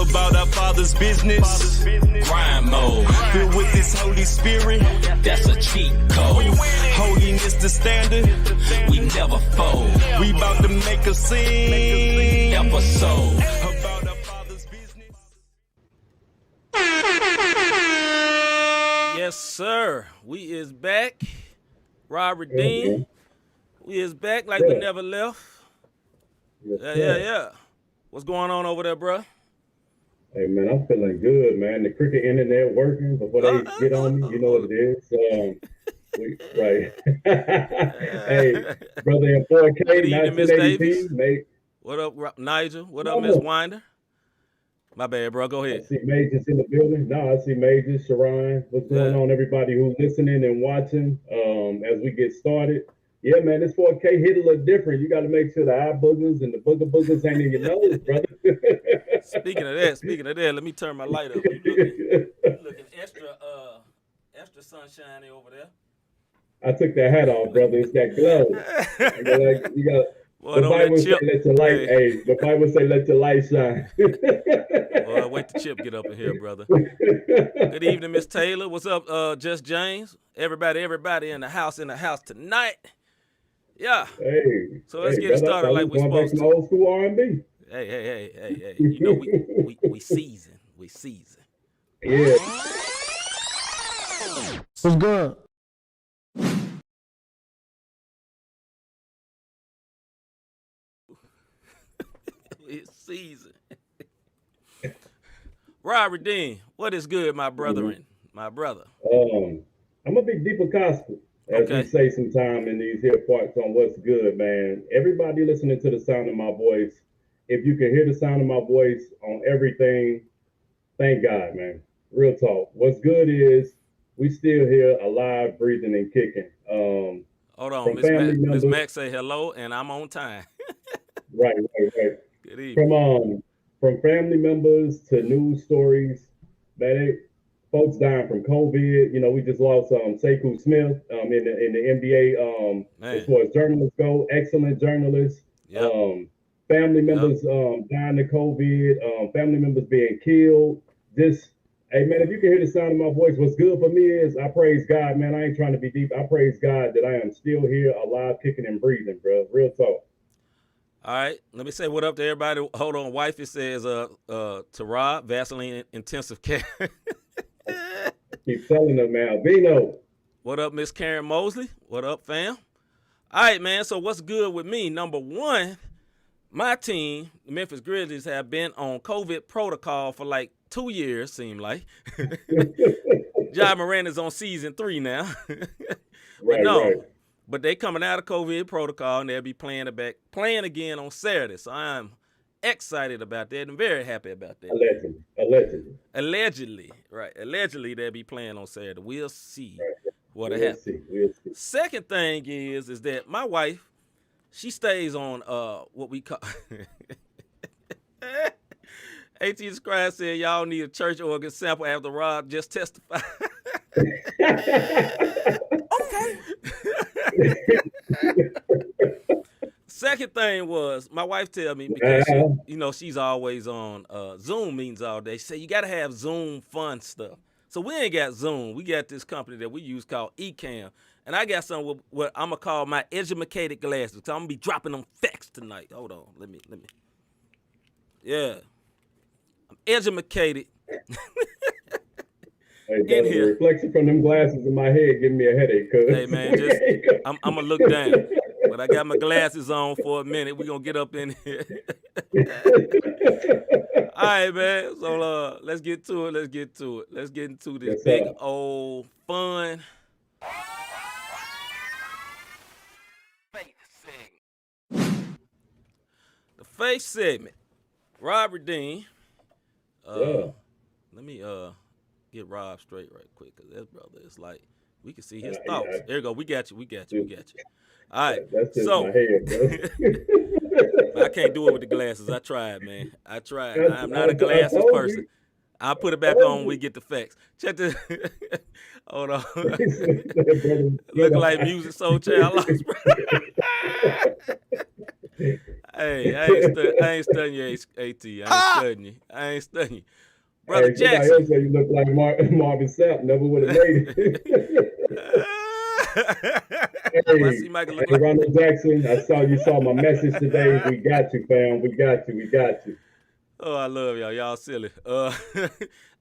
about our Father's business. Grind mode, filled with His Holy Spirit. That's a cheat code. Holiness the standard. We never fold. We about to make a scene episode about our Father's business. Yes, sir. We is back. Robert Dean. We is back like we never left. Yeah. What's going on over there, bro? Hey, man, I'm feeling good, man. The cricket internet working before they get on me. You know what it is. Right. Hey, brother in 4K, Good evening, Miss Davis. Mate. What up, Nigel? What up, Miss Winder? My bad, bro. Go ahead. I see Majors in the building. No, I see Majors, Sharon. What's going on, everybody who's listening and watching as we get started? Yeah, man, this 4K hit a little different. You got to make sure the eye boogers and the boogers ain't in your nose, brother. Speaking of that, let me turn my light up. You looking extra sunshiny over there. I took that hat off, brother. It's that glow. You got. Boy, the Bible say let your light. Hey, the Bible say let your light shine. Well, wait till Chip get up in here, brother. Good evening, Miss Taylor. What's up, Just James? Everybody in the house tonight. Yeah. Hey. So let's get it started like we're supposed to. Old school R&B. Hey. You know we season. We season. Yeah. What's good? It's season. Robert Dean, what is good, my brethren? My brother. I'm a big deeper gospel, as we say sometime in these here parts on what's good, man. Everybody listening to the sound of my voice, if you can hear the sound of my voice on everything, thank God, man. Real talk. What's good is we still here alive, breathing, and kicking. Hold on, Miss Mac say hello, and I'm on time. Right. Good evening. From family members to news stories, man, folks dying from COVID. You know, we just lost Sekou Smith in the NBA as far as journalists go. Excellent journalist. Yep. Family members dying of COVID. Family members being killed. Just, hey, man, if you can hear the sound of my voice, what's good for me is I praise God, man. I ain't trying to be deep. I praise God that I am still here, alive, kicking and breathing, bro. Real talk. All right, let me say what up to everybody. Hold on, wifey says to Rob, Vaseline intensive care. Keep telling them, man. Vino. What up, Miss Karen Mosley? What up, fam? All right, man, so what's good with me? Number one, my team, the Memphis Grizzlies, have been on COVID protocol for like 2 years, seem like. Ja Morant is on season 3 now. Right. But they coming out of COVID protocol, and they'll be playing again on Saturday. So I'm excited about that and very happy about that. Allegedly. Right. Allegedly, they'll be playing on Saturday. We'll see what happens. We'll see. Second thing is that my wife, she stays on what we call A.T. Scribe said y'all need a church organ sample after Rob just testified. Okay. Second thing was my wife tell me, because she's always on Zoom meetings all day. She said you got to have Zoom fun stuff. So we ain't got Zoom. We got this company that we use called Ecamm. And I got something with what I'm going to call my educated glasses. So I'm going to be dropping them facts tonight. Hold on. Let me. Yeah. I'm educated. Hey, brother, the reflection from them glasses in my head giving me a headache. Hey, man, I'm going to look down. But I got my glasses on for a minute. We're going to get up in here. All right, man. So let's get to it. Let's get into this big old fun. The faith segment. Robert Dean. Let me get Rob straight right quick, because that brother is like, we can see his thoughts. There you go. We got you. All right. That's just my head, bro. I can't do it with the glasses. I tried, man. I'm not a glasses person. I'll put it back on when we get the facts. Check this. Hold on. Look like Music Soul Child lost. Hey, Hey, I ain't studying you, AT. I ain't studying you. Brother Somebody Jackson. else said you look like Marvin Sapp. Never would have made it. Hey, Ronald Jackson, I saw you saw my message today. We got you, fam. We got you. Oh, I love y'all. Y'all silly.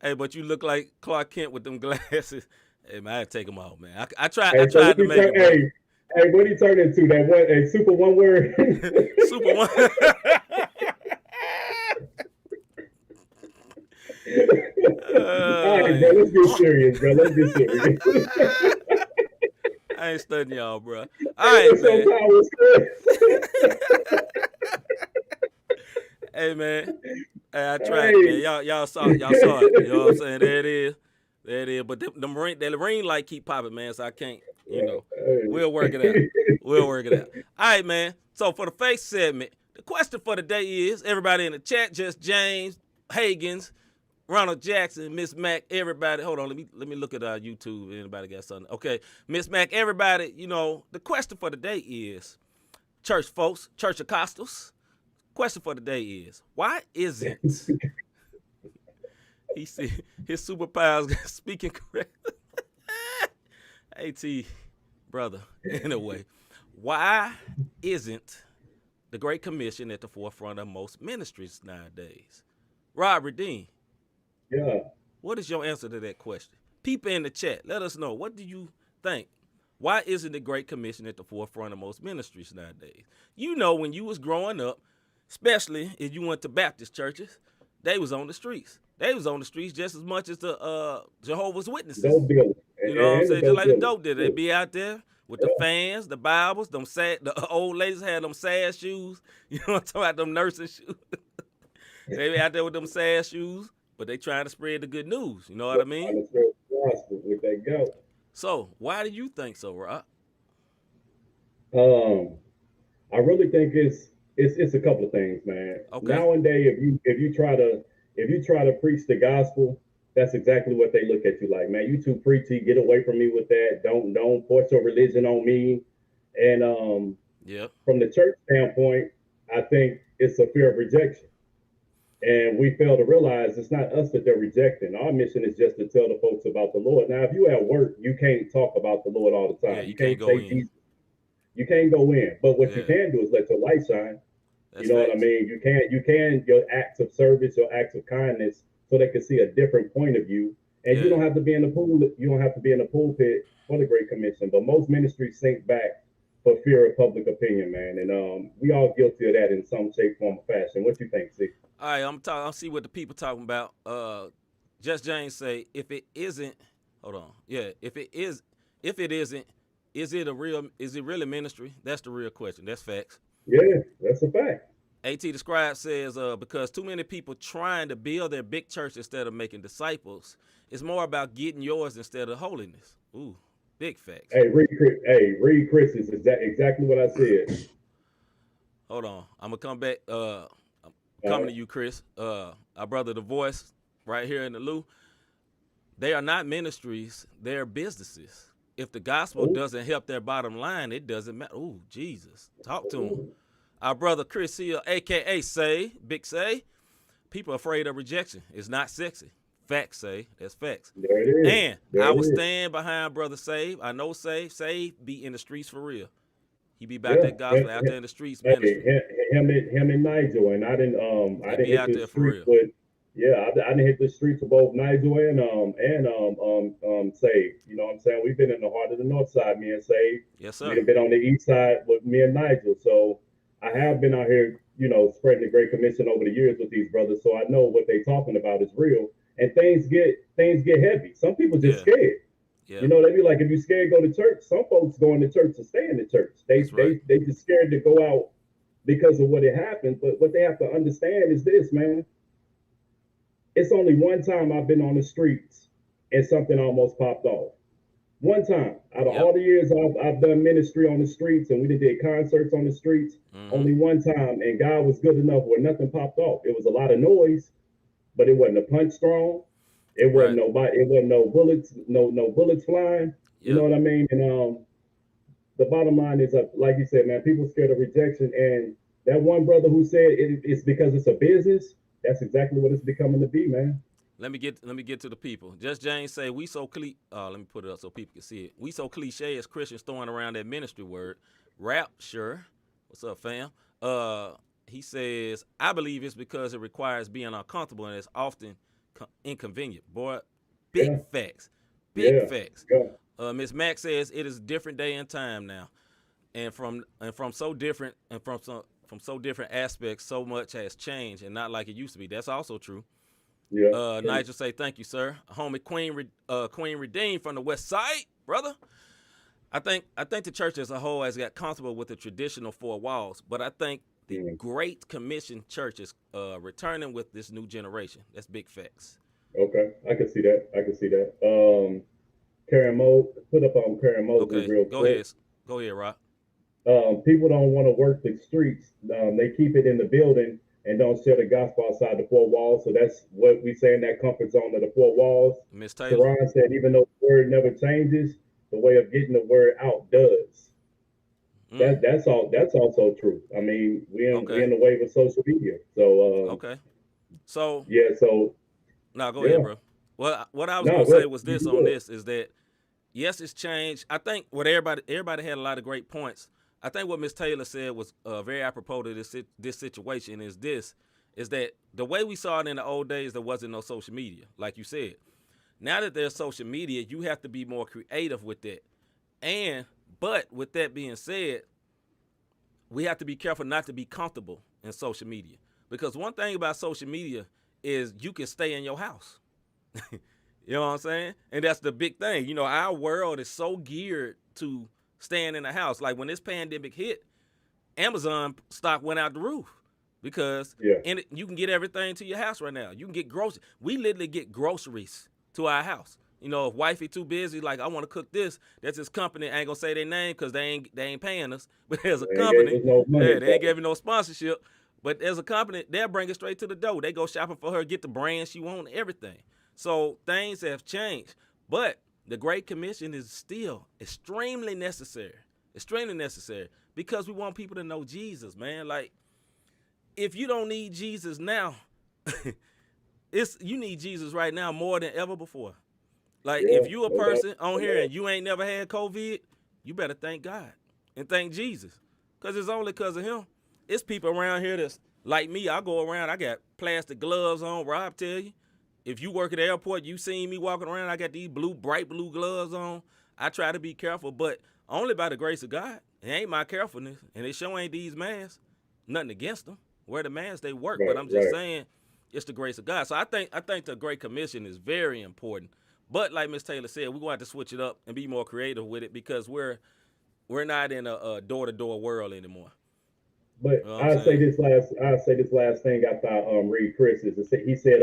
Hey, but you look like Clark Kent with them glasses. Hey, man, I had to take them off, man. I tried to make it, bro. Hey, what he turned into? That one, a super one word? Super one. All right, bro, let's get serious, bro. I ain't studying y'all, bro. All right, man. Hey, man. Hey, I tried, man. Y'all saw it. You know what I'm saying? There it is. But the ring light keep popping, man. So I can't. We'll work it out. All right, man. So for the face segment, the question for the day is: everybody in the chat, just James, Hagens, Ronald Jackson, Miss Mac, everybody. Hold on, let me look at our YouTube. Anybody got something? Okay, Miss Mac, everybody. The question for the day is: church folks, Church Apostles. Question for the day is: why isn't he see his superpowers speaking correct? AT, brother. Anyway, why isn't the Great Commission at the forefront of most ministries nowadays? Rob Redeem. Yeah. What is your answer to that question? People in the chat, let us know. What do you think? Why isn't the Great Commission at the forefront of most ministries nowadays? When you was growing up, especially if you went to Baptist churches, they was on the streets. They was on the streets just as much as the Jehovah's Witnesses. You know what I'm saying? Just like the dope did. They'd be out there with the fans, the Bibles, the old ladies had them sad shoes. You know what I'm talking about, them nursing shoes. They be out there with them sad shoes, but they trying to spread the good news. You know what I mean? So why do you think so, Rob? I really think it's a couple of things, man. Okay. Nowadays, if you try to preach the gospel, that's exactly what they look at you like, man. You too preachy. Get away from me with that. Don't force your religion on me. And from the church standpoint, I think it's a fear of rejection. And we fail to realize it's not us that they're rejecting. Our mission is just to tell the folks about the Lord. Now, if you at work, you can't talk about the Lord all the time. Yeah, you can't say Jesus. You can't go in. But what you can do is let your light shine. That's what I mean? You can your acts of service, your acts of kindness, so they can see a different point of view. And you don't have to be in the pool. You don't have to be in the pulpit for the Great Commission. But most ministries sink back for fear of public opinion, man. And we all guilty of that in some shape, form, or fashion. What you think, C? All right, I'll see what the people talking about. Just James say, if it isn't, hold on. Yeah, if it isn't, is it really ministry? That's the real question. That's facts. Yeah, that's a fact. AT the Scribe says, because too many people trying to build their big church instead of making disciples. It's more about getting yours instead of holiness. Ooh, big facts. Hey, read Chris is exactly what I said. Hold on. I'm going to come back. Coming to you, Chris. Our brother, The Voice, right here in the Lou. They are not ministries. They're businesses. If the gospel doesn't help their bottom line, it doesn't matter. Ooh, Jesus. Talk to him. Our brother, Chris here, a.k.a. Say, Big Say. People are afraid of rejection. It's not sexy. Facts, Say. That's facts. There it is. And I will stand behind Brother Save. I know Save. Save be in the streets for real. He be about that gospel out there in the streets. Him and Nigel, and I didn't hit the streets with. Yeah, I didn't hit the streets of both Nigel and Save. You know what I'm saying? We've been in the heart of the North Side, me and Save. Yes, sir. We've been on the East Side with me and Nigel. So I have been out here, spreading the Great Commission over the years with these brothers. So I know what they're talking about is real. And things get heavy. Some people just scared. Yeah. They be like, if you're scared, go to church. Some folks go into church to stay in the church. They just scared to go out because of what had happened. But what they have to understand is this, man. It's only one time I've been on the streets and something almost popped off. One time out of all the years I've done ministry on the streets, and we did concerts on the streets. Only one time, and God was good enough where nothing popped off. It was a lot of noise, but it wasn't a punch thrown. It wasn't nobody. It wasn't no bullets. No bullets flying. You know what I mean? And the bottom line is, like you said, man, people scared of rejection. And that one brother who said it's because it's a business, that's exactly what it's becoming to be, man. Let me get to the people. Just James say we so let me put it up so people can see it. We so cliche as Christians throwing around that ministry word. Rap, sure. What's up, fam? He says I believe it's because it requires being uncomfortable and it's often inconvenient. Boy, big facts. Big facts. Yeah. Miss Mack says it is a different day and time now, and from so different aspects, so much has changed and not like it used to be. That's also true. Yeah. Nigel say thank you, sir. Homie Queen Redeemed from the West Side, brother. I think the church as a whole has got comfortable with the traditional four walls, but I think the Great Commission church is returning with this new generation. That's big facts. Okay, I can see that. Karen Mo, put up on Karen Moses real quick. Go ahead, Rob. People don't want to work the streets. They keep it in the building and don't share the gospel outside the four walls. So that's what we say in that comfort zone of the four walls. Miss Taylor. Quran said, even though the word never changes, the way of getting the word out does. That's also true. I mean, we're in the wave of social media. So So yeah. So no, go ahead, bro. Well, what I was gonna say was this on this is that yes, it's changed. I think what everybody had a lot of great points. I think what Ms. Taylor said was very apropos to this situation is that the way we saw it in the old days, there wasn't no social media, like you said. Now that there's social media, you have to be more creative with that. But with that being said, we have to be careful not to be comfortable in social media. Because one thing about social media is you can stay in your house. You know what I'm saying? And that's the big thing. You know, our world is so geared to staying in the house. Like when this pandemic hit, Amazon stock went out the roof because you can get everything to your house right now. You can get groceries. We literally get groceries to our house. You know, if wifey too busy, like I want to cook this, that's this company. I ain't gonna say their name because they ain't paying us. But there's a company. They ain't giving no sponsorship. But there's a company, they'll bring it straight to the door. They go shopping for her, get the brand she want, everything. So things have changed. But the Great Commission is still extremely necessary. Extremely necessary. Because we want people to know Jesus, man. Like, if you don't need Jesus now, you need Jesus right now more than ever before. Like, if you a person on here and you ain't never had COVID, you better thank God and thank Jesus. Because it's only because of him. It's people around here that's like me. I go around, I got plastic gloves on. Rob tell you, if you work at the airport, you seen me walking around, I got these bright blue gloves on. I try to be careful, but only by the grace of God. It ain't my carefulness, and it sure ain't these masks. Nothing against them. Wear the masks, they work, but I'm just saying it's the grace of God. So I think the Great Commission is very important. But like Ms. Taylor said, we're going to have to switch it up and be more creative with it because we're not in a door-to-door world anymore. But I'll say this last thing after I read Chris's. He said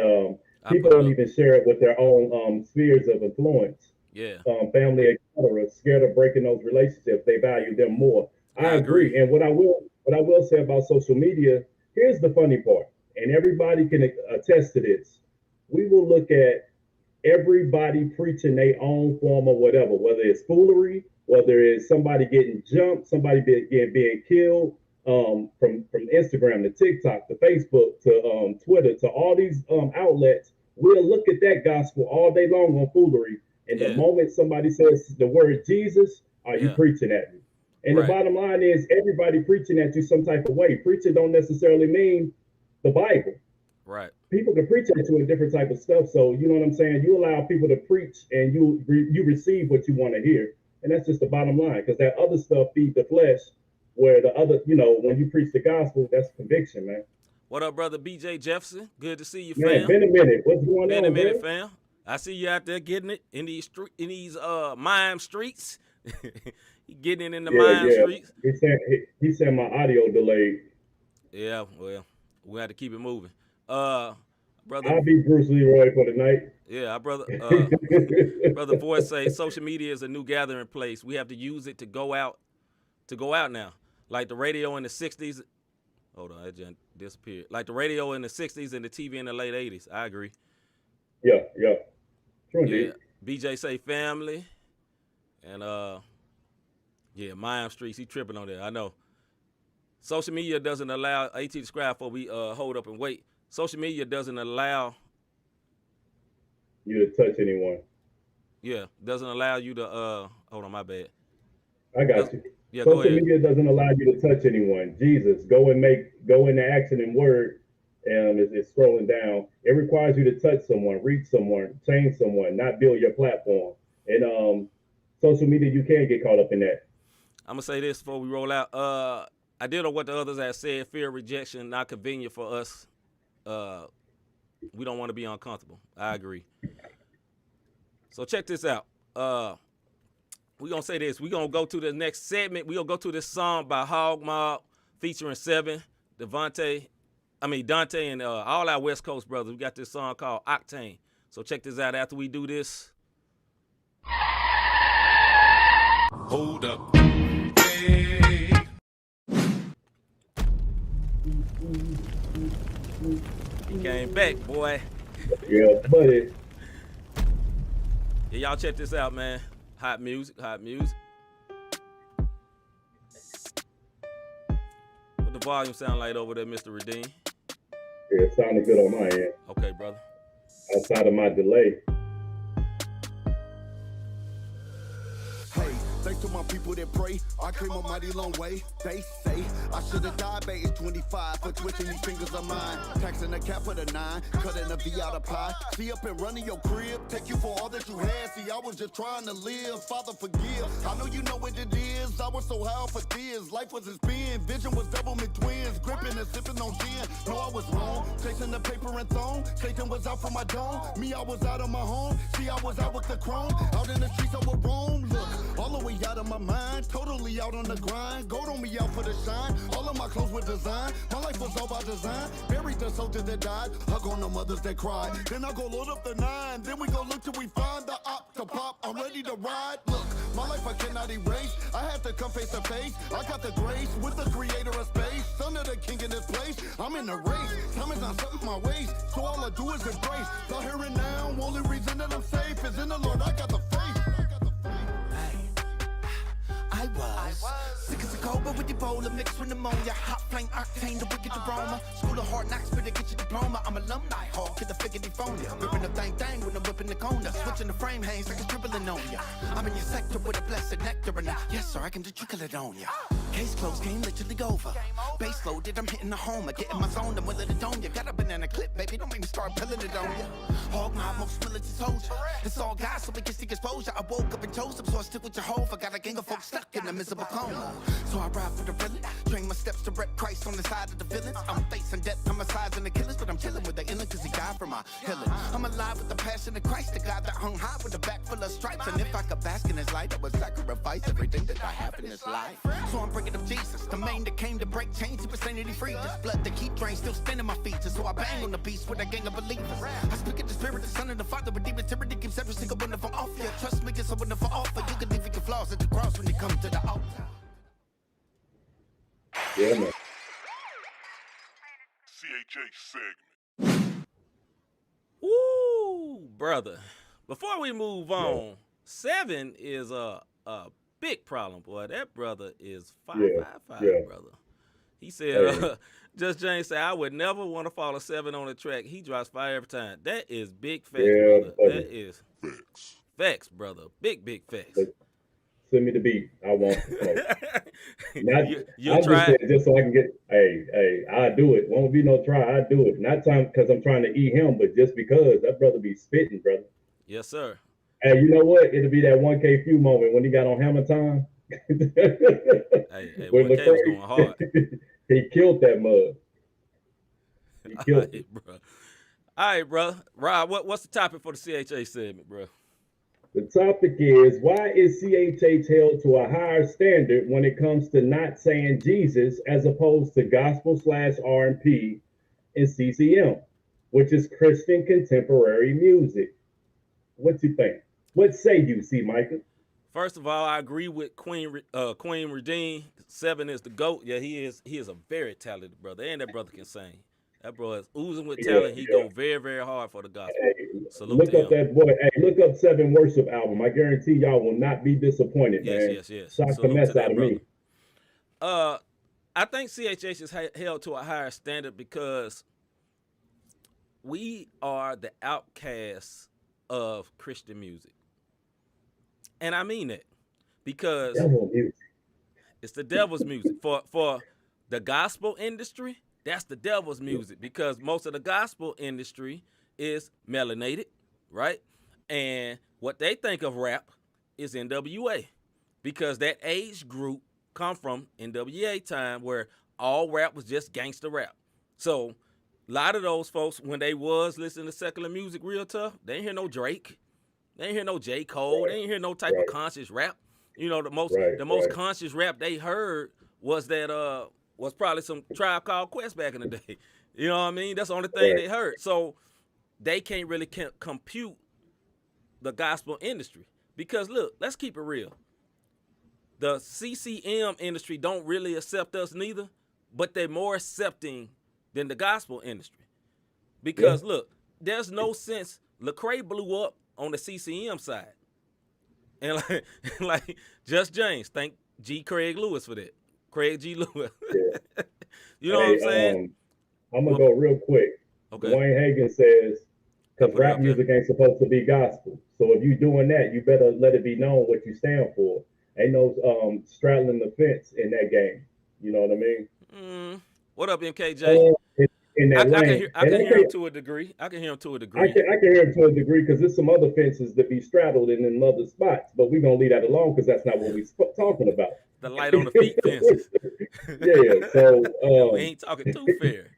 people don't even share it with their own spheres of influence. Yeah. Family, etc. Scared of breaking those relationships. They value them more. I agree. And what I will say about social media, here's the funny part, and everybody can attest to this. We will look at everybody preaching their own form of whatever, whether it's foolery, whether it's somebody getting jumped, somebody being killed, from Instagram to TikTok to Facebook to Twitter to all these outlets. We'll look at that gospel all day long on foolery. And the moment somebody says the word Jesus, are you preaching at me? And the bottom line is everybody preaching at you some type of way. Preaching don't necessarily mean the Bible. Right. People can preach at you in different type of stuff. So you know what I'm saying? You allow people to preach and you receive what you want to hear. And that's just the bottom line, because that other stuff feeds the flesh, where the other, when you preach the gospel, that's conviction, man. What up, brother BJ Jefferson? Good to see you, fam. Man, been a minute. What's going on, Been a minute, man? fam. I see you out there getting it in these mime streets. Getting it in the mime streets. He said my audio delayed. Yeah, well, we had to keep it moving. Brother, I'll be Bruce Leroy for the night. Yeah, brother. Brother Voice say social media is a new gathering place. We have to use it to go out now. Like the radio in the 60s. Hold on, that just disappeared. Like the radio in the 60s and the TV in the late 80s. I agree. Yeah. True. Yeah. BJ say family. And mime streets, he tripping on that. I know. social media doesn't allow AT describe before we hold up and wait. Social media doesn't allow you to touch anyone. Yeah, doesn't allow you to hold on, my bad. I got you. Yeah, social media doesn't allow you to touch anyone. Jesus, go into action and word. And it's scrolling down. It requires you to touch someone, reach someone, change someone, not build your platform. And social media, you can get caught up in that. I'm gonna say this before we roll out. I did on what the others have said. Fear of rejection, not convenient for us. We don't want to be uncomfortable. I agree. So check this out. We're going to say this. We're going to go to the next segment. We're going to go to this song by HOG Mob featuring Seven, Dante, and all our West Coast brothers. We got this song called Octane. So check this out after we do this. Hold up. Hey. He came back, boy. Yeah, buddy. Yeah, y'all check this out, man. Hot music. What the volume sound like over there, Mr. Redeem? Yeah, it sounded good on my end. Okay, brother. Outside of my delay. Thanks to my people that pray, I came a mighty long way. They say I should have died by age 25 for twisting these fingers of mine. Taxing the cap of the 9, cutting a V out of pie. See up and running your crib, take you for all that you had. See, I was just trying to live. Father, forgive. I know you know what it is. I was so high for tears. Life was a spin. Vision was double mid twins. Gripping and sipping on gin. No, I was wrong. Chasing the paper and throne. Satan was out for my dome. Me, I was out of my home. See, I was out with the chrome. Out in the streets, I would roam. Look, all the way out of my mind, totally out on the grind. Gold on me out for the shine. All of my clothes were designed. My life was all by design. Buried the soldiers that died. Hug on the mothers that cried. Then I go load up the 9. Then we go look till we find the op to pop. I'm ready to ride. Look, my life I cannot erase. I had to come face to face. I got the grace with the creator of space. Son of the king in this place. I'm in the race. Time is not something my ways. So all I do is embrace. The here and now. Only reason that I'm safe is in the Lord. I got the faith. I was sick as a cobra with Ebola mixed with pneumonia. Hot flame, octane, the wicked aroma. School of hard knocks, better get your diploma. I'm alumni, hawk, kid the figure phone ya. Ripping the thing when I'm whipping the corner. Switching the frame hangs like a dribbling on ya. I'm in your sector with a blessed nectar and yes sir, I can just trickle it on ya. Case closed, game literally over. Base loaded, I'm hitting the home. I get in my zone, I'm willing to dome ya. Got a banana clip, baby, don't make me start pilling it on ya. Hog Mob, most militant soldier. It's all God, so we can seek exposure. I woke up and chose them, so I stick with Jehovah. Got a gang of folks stuck in a miserable coma. So I ride for the villain. Train my steps to rep Christ on the side of the villains. I'm facing death, I'm massaging the killers, but I'm chilling with the inner cause he died for my healing. I'm alive with the passion of Christ, the God that hung high with a back full of stripes. And if I could bask in his light, I would sacrifice everything that I have in this life. So I'm bringing up Jesus, the main that came to break chains, he was sanity free. This blood that keep drains, still spinning my feet. So I bang on the beast with a gang of believers. I speak of the spirit, the son and the father, with demon tyranny keeps every single one of them off. Yeah, trust me, it's a wonderful offer. You can leave your flaws at the cross when you come to the altar. Yeah, man. CHH Segment. Woo, brother. Before we move on, 7 is a big problem, boy. That brother is 555, brother. He said, Just James said, I would never want to fall a 7 on the track. He drops 5 every time. That is big facts, brother. That is facts, brother. Big facts. Send me the beat. I want it. You'll try it? Just so I can get, I do it. Won't be no try. I do it. Not time because I'm trying to eat him, but just because that brother be spitting, brother. Yes, sir. Hey, you know what? It'll be that 1K few moment when he got on Hammer Time. Hey, 1K was going hard. He killed that mug. He killed it. Bro. All right, bro. Rob, what's the topic for the CHH segment, bro? The topic is, why is CHH held to a higher standard when it comes to not saying Jesus as opposed to gospel/R&P and CCM, which is Christian contemporary music? What you think? What say you, C. Micah? First of all, I agree with Queen Redeem. 7 is the GOAT. Yeah, he is a very talented brother, and that brother can sing. That bro is oozing with talent. He go very, very hard for the gospel. Salute look to up him. that boy. Hey, look up 7 worship album. I guarantee y'all will not be disappointed, man. Yes. Shock the mess out of me. I think CHH is held to a higher standard because we are the outcasts of Christian music. And I mean that because it's the devil's music. For the gospel industry, that's the devil's music because most of the gospel industry is melanated, right? And what they think of rap is NWA because that age group come from NWA time where all rap was just gangster rap. So a lot of those folks, when they was listening to secular music real tough, they ain't hear no Drake. They ain't hear no J. Cole. They ain't hear no type of conscious rap. You know, the most conscious rap they heard was that was probably some Tribe Called Quest back in the day. You know what I mean? That's the only thing they heard. So they can't really compute the gospel industry. Because look, let's keep it real. The CCM industry don't really accept us neither, but they're more accepting than the gospel industry. Because look, there's no sense. Lecrae blew up on the CCM side. And like Just James, thank G. Craig Lewis for that. Craig G. Lewis. You know what I'm saying? I'm going to go real quick. Okay. Dwayne Hagen says, because rap music ain't supposed to be gospel. So if you're doing that, you better let it be known what you stand for. Ain't no straddling the fence in that game. You know what I mean? What up, MKJ? In that lane. I can hear him to a degree. I can hear him to a degree. I can hear him to a degree because there's some other fences that be straddled in other spots, but we're going to leave that alone because that's not what we're talking about. The light on the feet fences. So we ain't talking too fair.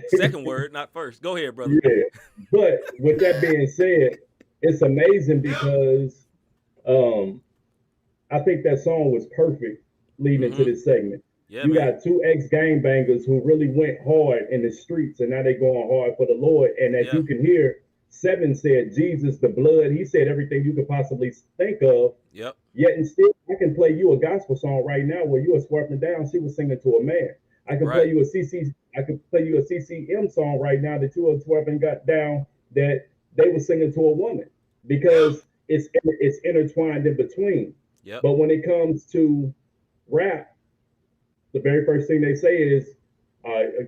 Second word, not first. Go ahead, brother. Yeah, but with that being said, it's amazing because I think that song was perfect leading into this segment. Yeah, you got two ex-gangbangers who really went hard in the streets, and now they're going hard for the Lord. And as you can hear, Seven said, Jesus, the blood. He said everything you could possibly think of. Yep. Yet and still, I can play you a gospel song right now where you are swerving down. She was singing to a man. I can play you a CCM song right now that you are swerving got down that they were singing to a woman because it's intertwined in between. Yep. But when it comes to rap, the very first thing they say is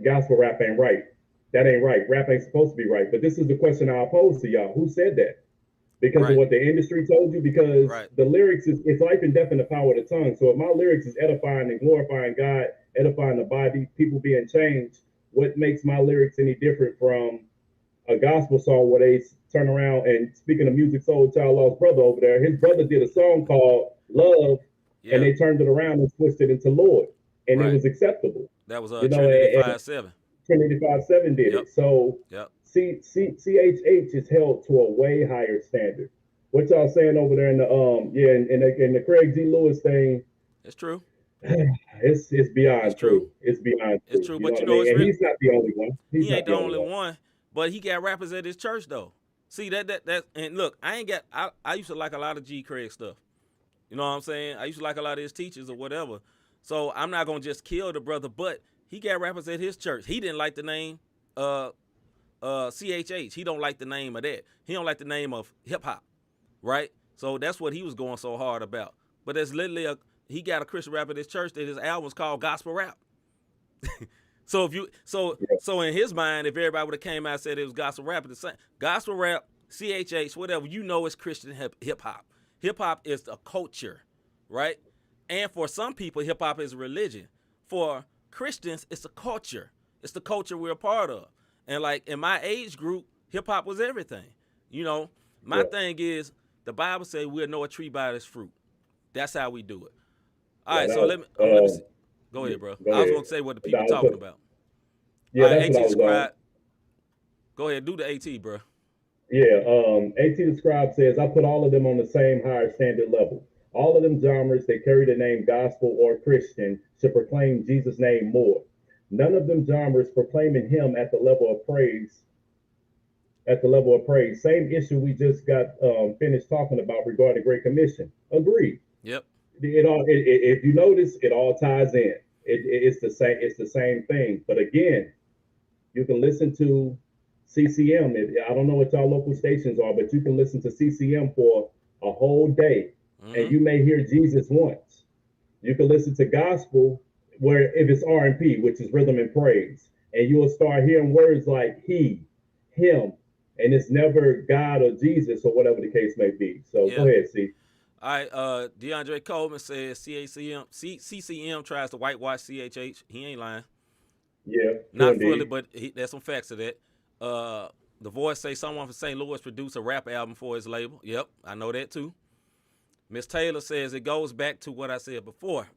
gospel rap ain't right. That ain't right. Rap ain't supposed to be right. But this is the question I'll pose to y'all. Who said that? Because of what the industry told you? Because the lyrics it's life and death in the power of the tongue. So if my lyrics is edifying and glorifying God, edifying the body, people being changed, what makes my lyrics any different from a gospel song where they turn around and, speaking of music, Soul Child Lost Brother over there, his brother did a song called Love, and they turned it around and twisted into Lord. And it was acceptable. That was Trinity 5-7. Trinity 5-7 did it. So CHH is held to a way higher standard. What y'all saying over there in the in the Craig G. Lewis thing? It's true. It's beyond true. It's beyond true. It's true, but you know, he's not the only one. He ain't the only one. But he got rappers at his church though. See that and look, I used to like a lot of G. Craig stuff. You know what I'm saying? I used to like a lot of his teachers or whatever. So I'm not gonna just kill the brother, but he got rappers at his church. He didn't like the name CHH. He don't like the name of that. He don't like the name of hip hop, right? So that's what he was going so hard about. But there's literally he got a Christian rapper at his church that his album's called gospel rap. So in his mind, if everybody would have came out and said it was gospel rap, the same gospel rap, CHH, whatever, you know, it's Christian hip hop. Hip hop is a culture, right? And for some people, hip hop is a religion. For Christians, it's a culture. It's the culture we're a part of. And like in my age group, hip hop was everything. You know, my thing is the Bible says we'll know a tree by its fruit. That's how we do it. All right, so let me see. Go ahead, bro. I was going to say what the people talking about. Yeah, right, that's what I was going. Go ahead, do the AT, bro. Yeah, AT the Scribe says, I put all of them on the same higher standard level. All of them genres that carry the name gospel or Christian should proclaim Jesus' name more. None of them genres proclaiming him at the level of praise. Same issue we just got finished talking about regarding Great Commission. Agreed. Yep. If you notice, it all ties in. It's the same. It's the same thing. But again, you can listen to CCM. I don't know what y'all local stations are, but you can listen to CCM for a whole day, and you may hear Jesus once. You can listen to gospel where if it's R&P, which is rhythm and praise, and you'll start hearing words like he, him, and it's never God or Jesus or whatever the case may be. So go ahead, C. All right, DeAndre Coleman says CCM tries to whitewash CHH. He ain't lying. Yeah, not fully, but there's some facts to that. The Voice say someone from St. Louis produced a rap album for his label. Yep, I know that too. Miss Taylor says it goes back to what I said before.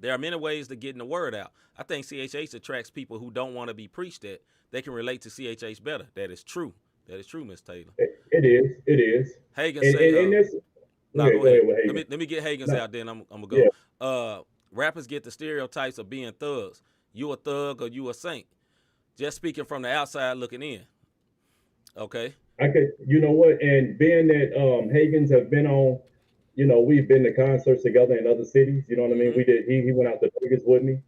There are many ways to getting the word out. I think CHH attracts people who don't want to be preached at. They can relate to CHH better. That is true. That is true, Miss Taylor. It is. It is. Hagen say, go ahead. Let me get Hagen's out there, and I'm gonna go. Yeah. Rappers get the stereotypes of being thugs. You a thug or you a saint. Just speaking from the outside looking in. Okay. You know what? And being that Hagen's have been on, we've been to concerts together in other cities. You know what I mean? We did. He went out to Vegas with me.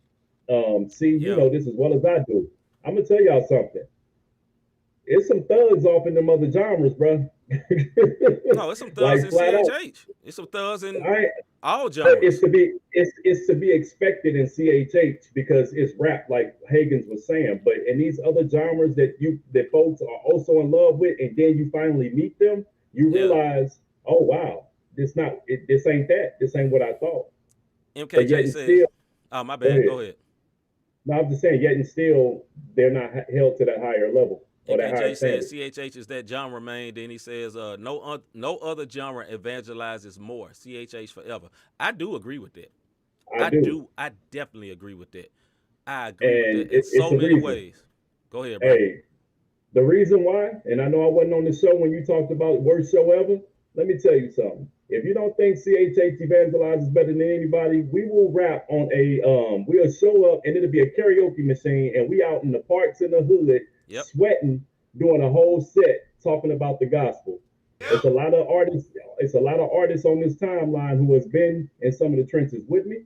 You know this as well as I do. I'm gonna tell y'all something. It's some thugs off in them other genres, bro. No, it's some thugs in CHH. It's some thugs in all genres. It's to be expected in CHH because it's rap, like Hagens was saying. But in these other genres that folks are also in love with, and then you finally meet them, you realize, oh wow, this ain't that. This ain't what I thought. MKJ says, "Oh my bad, go ahead." No, I'm just saying, yet and still they're not held to that higher level. MKJ says CHH is that genre, man. Then he says, no other genre evangelizes more. CHH forever. I do agree with that. I definitely agree with that. I agree with that in so many ways. Go ahead, bro. Hey, the reason why, and I know I wasn't on the show when you talked about worst show ever. Let me tell you something. If you don't think CHH evangelizes better than anybody, we will rap on we'll show up and it'll be a karaoke machine, and we out in the parks in the hood. Yep. Sweating, doing a whole set talking about the gospel. Yep. It's a lot of artists on this timeline who has been in some of the trenches with me.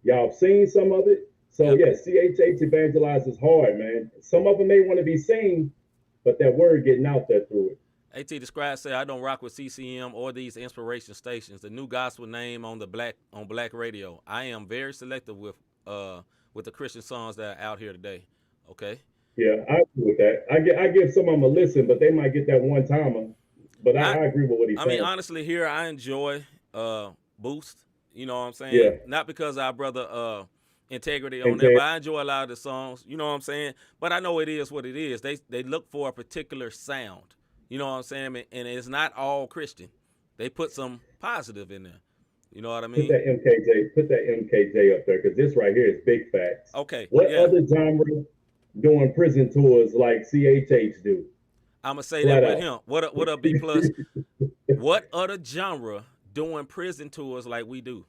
Y'all have seen some of it. So CHH evangelizes hard, man. Some of them may want to be seen, but that word getting out there through it. AT Describe say I don't rock with CCM or these inspiration stations. The new gospel name on black radio. I am very selective with the Christian songs that are out here today. Okay. Yeah, I agree with that. I give some of them a listen, but they might get that one timer. But I agree with what he's saying. I mean, honestly, here I enjoy Boost. You know what I'm saying? Yeah. Not because our brother Integrity on there, but I enjoy a lot of the songs. You know what I'm saying? But I know it is what it is. They look for a particular sound. You know what I'm saying? And it's not all Christian. They put some positive in there. You know what I mean? Put that MKJ up there, because this right here is big facts. Okay. What other genre doing prison tours like CHH do? I'm gonna say that with him. What up, B plus? What other genre doing prison tours like we do,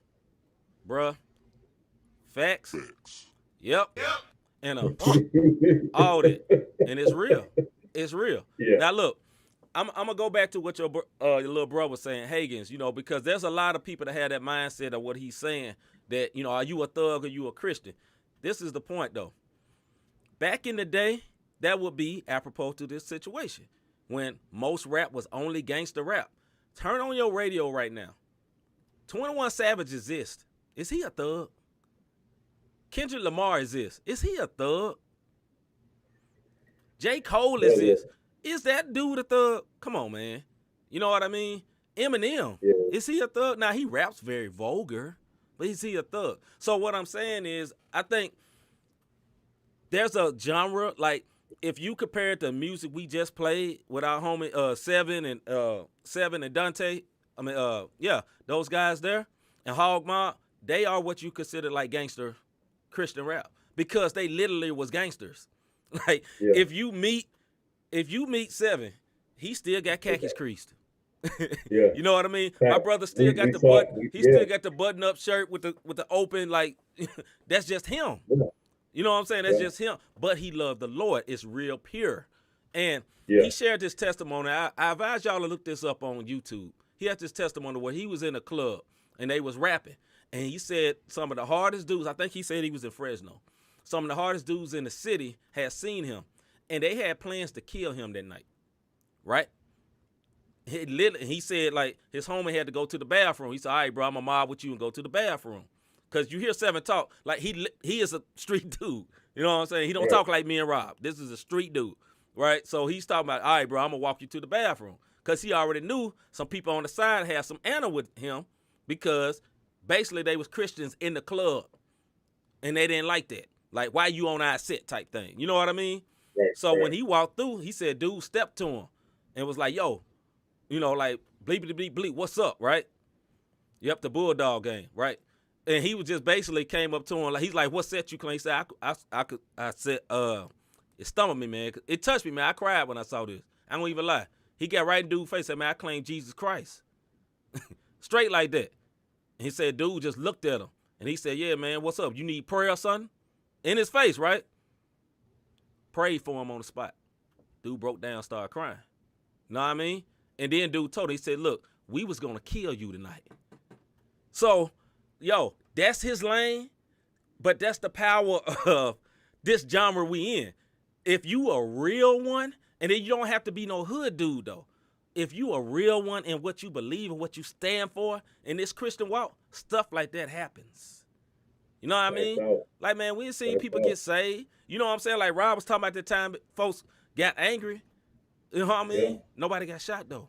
bruh? Facts. Yep. And all that, and it's real. It's real. Yeah. Now look, I'm gonna go back to what your little brother was saying, Hagens. You know, because there's a lot of people that have that mindset of what he's saying. That, you know, are you a thug or you a Christian? This is the point though. Back in the day, that would be apropos to this situation when most rap was only gangster rap. Turn on your radio right now. 21 Savage exists. Is he a thug? Kendrick Lamar exists. Is he a thug? J. Cole exists. Is that dude a thug? Come on, man. You know what I mean? Eminem. Yeah. Is he a thug? Now, he raps very vulgar, but is he a thug? So what I'm saying is, I think there's a genre, like, if you compare it to music we just played with our homie Seven and Dante, I mean, those guys there, and HOG Mob, they are what you consider like gangster Christian rap, because they literally was gangsters. Like, if you meet Seven, he still got khakis creased. Yeah. You know what I mean? My brother still got the button. He still got the button-up shirt with the open, like, that's just him. Yeah. You know what I'm saying? That's just him. But he loved the Lord. It's real pure. And he shared this testimony. I advise y'all to look this up on YouTube. He had this testimony where he was in a club and they was rapping. And he said some of the hardest dudes, I think he said he was in Fresno, some of the hardest dudes in the city had seen him. And they had plans to kill him that night. Right? He said, like, his homie had to go to the bathroom. He said, all right, bro, I'm going to mob with you and go to the bathroom. because you hear Seven talk like he is a street dude. You know what I'm saying? He don't talk like me and Rob. This is a street dude, right? So he's talking about, all right, bro, I'm gonna walk you to the bathroom, because he already knew some people on the side had some anna with him, because basically they was Christians in the club, and they didn't like that. Like, why you on our set type thing. You know what I mean? Right, so when he walked through, he said, dude, step to him, and was like, yo, you know, like, bleepity bleep bleep, what's up, right? Yep, the Bulldog game, right? And he was just basically came up to him, like, he's like, what set you claim? He said, I said, it stumbled me, man. It touched me, man. I cried when I saw this. I don't even lie. He got right in dude's face, said, man, I claim Jesus Christ. Straight like that. And he said, dude just looked at him. And he said, yeah, man, what's up? You need prayer or something? In his face, right? Prayed for him on the spot. Dude broke down, started crying. Know what I mean? And then dude told him, he said, look, we was going to kill you tonight. So, yo, that's his lane, but that's the power of this genre we in. If you a real one, and then you don't have to be no hood dude, though. If you a real one in what you believe and what you stand for in this Christian walk, stuff like that happens. You know what I mean? Like, man, we ain't seen people get saved. You know what I'm saying? Like Rob was talking about the time folks got angry. You know what I mean? Nobody got shot, though.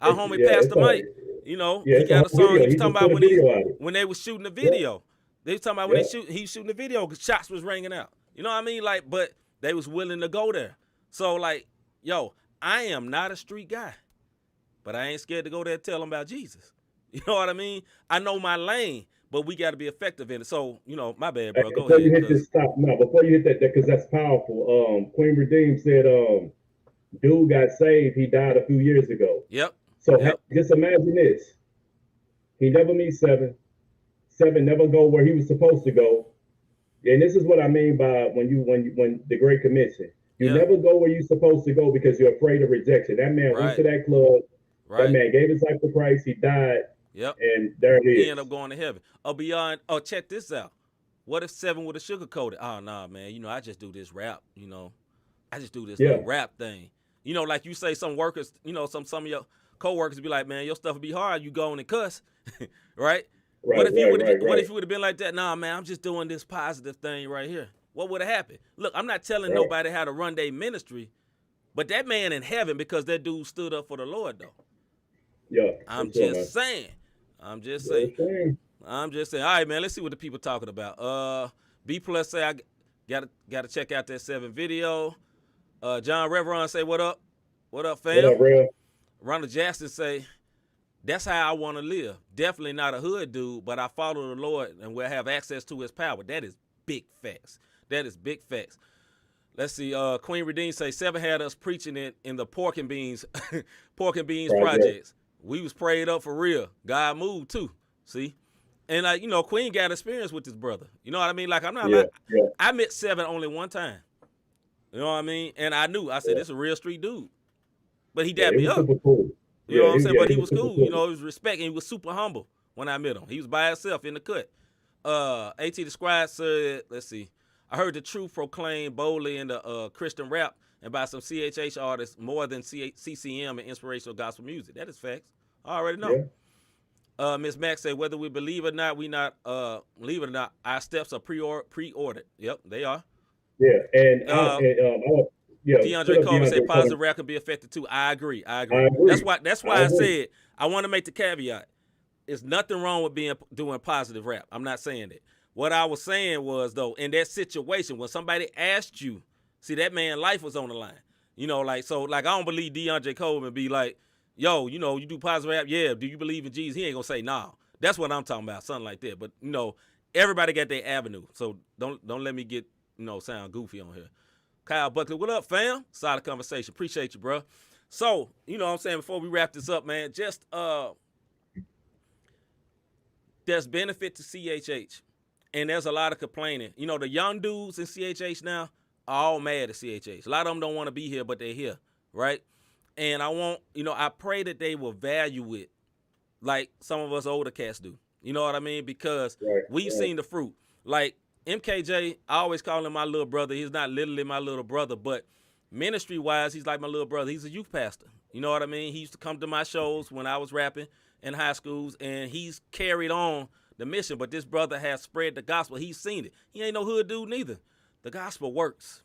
Our homie Pastor Mike, you know, he got a song. He was talking about when they was shooting the video. They was talking about when he was shooting the video, because shots was ringing out. You know what I mean? Like, but they was willing to go there. So, like, yo, I am not a street guy, but I ain't scared to go there and tell them about Jesus. You know what I mean? I know my lane, but we got to be effective in it. So, you know, my bad, bro. Go before ahead. You hit this stop, no, before you hit that, because that's powerful. Queen Redeem said, dude got saved. He died a few years ago. Yep. So just imagine this. He never meets Seven. Seven never go where he was supposed to go. And this is what I mean by when the Great Commission. You never go where you're supposed to go because you're afraid of rejection. That man went to that club. Right. That man gave his life to Christ. He died. Yep. And there it is. He ended up going to heaven. Check this out. What if Seven would have sugarcoated? Oh, nah, man. You know, I just do this rap. You know, I just do this little rap thing. You know, like you say, some workers, you know, some of your co-workers be like, man, your stuff would be hard. You go in and cuss, right? What if he would have been like that? Nah, man, I'm just doing this positive thing right here. What would have happened? Look, I'm not telling nobody how to run their ministry, but that man in heaven, because that dude stood up for the Lord, though. Yeah. I'm just saying. All right, man, let's see what the people talking about. B Plus say I gotta check out that Seven video. John Reverend say, what up? What up, fam? What up, Rev? Ronald Jackson say, that's how I want to live. Definitely not a hood dude, but I follow the Lord and will have access to his power. That is big facts. That is big facts. Let's see. Queen Redeem say, Seven had us preaching it in the pork and beans projects. We was prayed up for real. God moved too. See? And you know, Queen got experience with his brother. You know what I mean? Like, I'm not I met Seven only one time. You know what I mean? And I said, this is a real street dude. But he dapped me up. Cool. You know what I'm saying? But he was cool. You know, he was respecting. He was super humble when I met him. He was by himself in the cut. AT the Scribe said, let's see. I heard the truth proclaimed boldly in the Christian rap and by some CHH artists more than CCM and inspirational gospel music. That is facts. I already know. Yeah. Ms. Max said, whether we believe or not, believe it or not, our steps are pre-ordered. Yep, they are. Yeah, and DeAndre Coleman said positive rap can be affected too. I agree. That's why I said I want to make the caveat. There's nothing wrong with doing positive rap. I'm not saying that. What I was saying was, though, in that situation, when somebody asked you, see, that man's life was on the line. You know, like, so, like, I don't believe DeAndre Coleman be like, yo, you know, you do positive rap? Yeah, do you believe in Jesus? He ain't going to say, nah. That's what I'm talking about, something like that. But, you know, everybody got their avenue. So don't let me get, you know, sound goofy on here. Kyle Buckley, what up, fam? Solid conversation. Appreciate you, bro. So, you know what I'm saying, before we wrap this up, man, just there's benefit to CHH, and there's a lot of complaining. You know, the young dudes in CHH now are all mad at CHH. A lot of them don't want to be here, but they're here, right? And I pray that they will value it like some of us older cats do. You know what I mean? Because we've seen the fruit. Like, MKJ, I always call him my little brother. He's not literally my little brother, but ministry-wise, he's like my little brother. He's a youth pastor. You know what I mean? He used to come to my shows when I was rapping in high schools, and he's carried on the mission, but this brother has spread the gospel. He's seen it. He ain't no hood dude neither. The gospel works.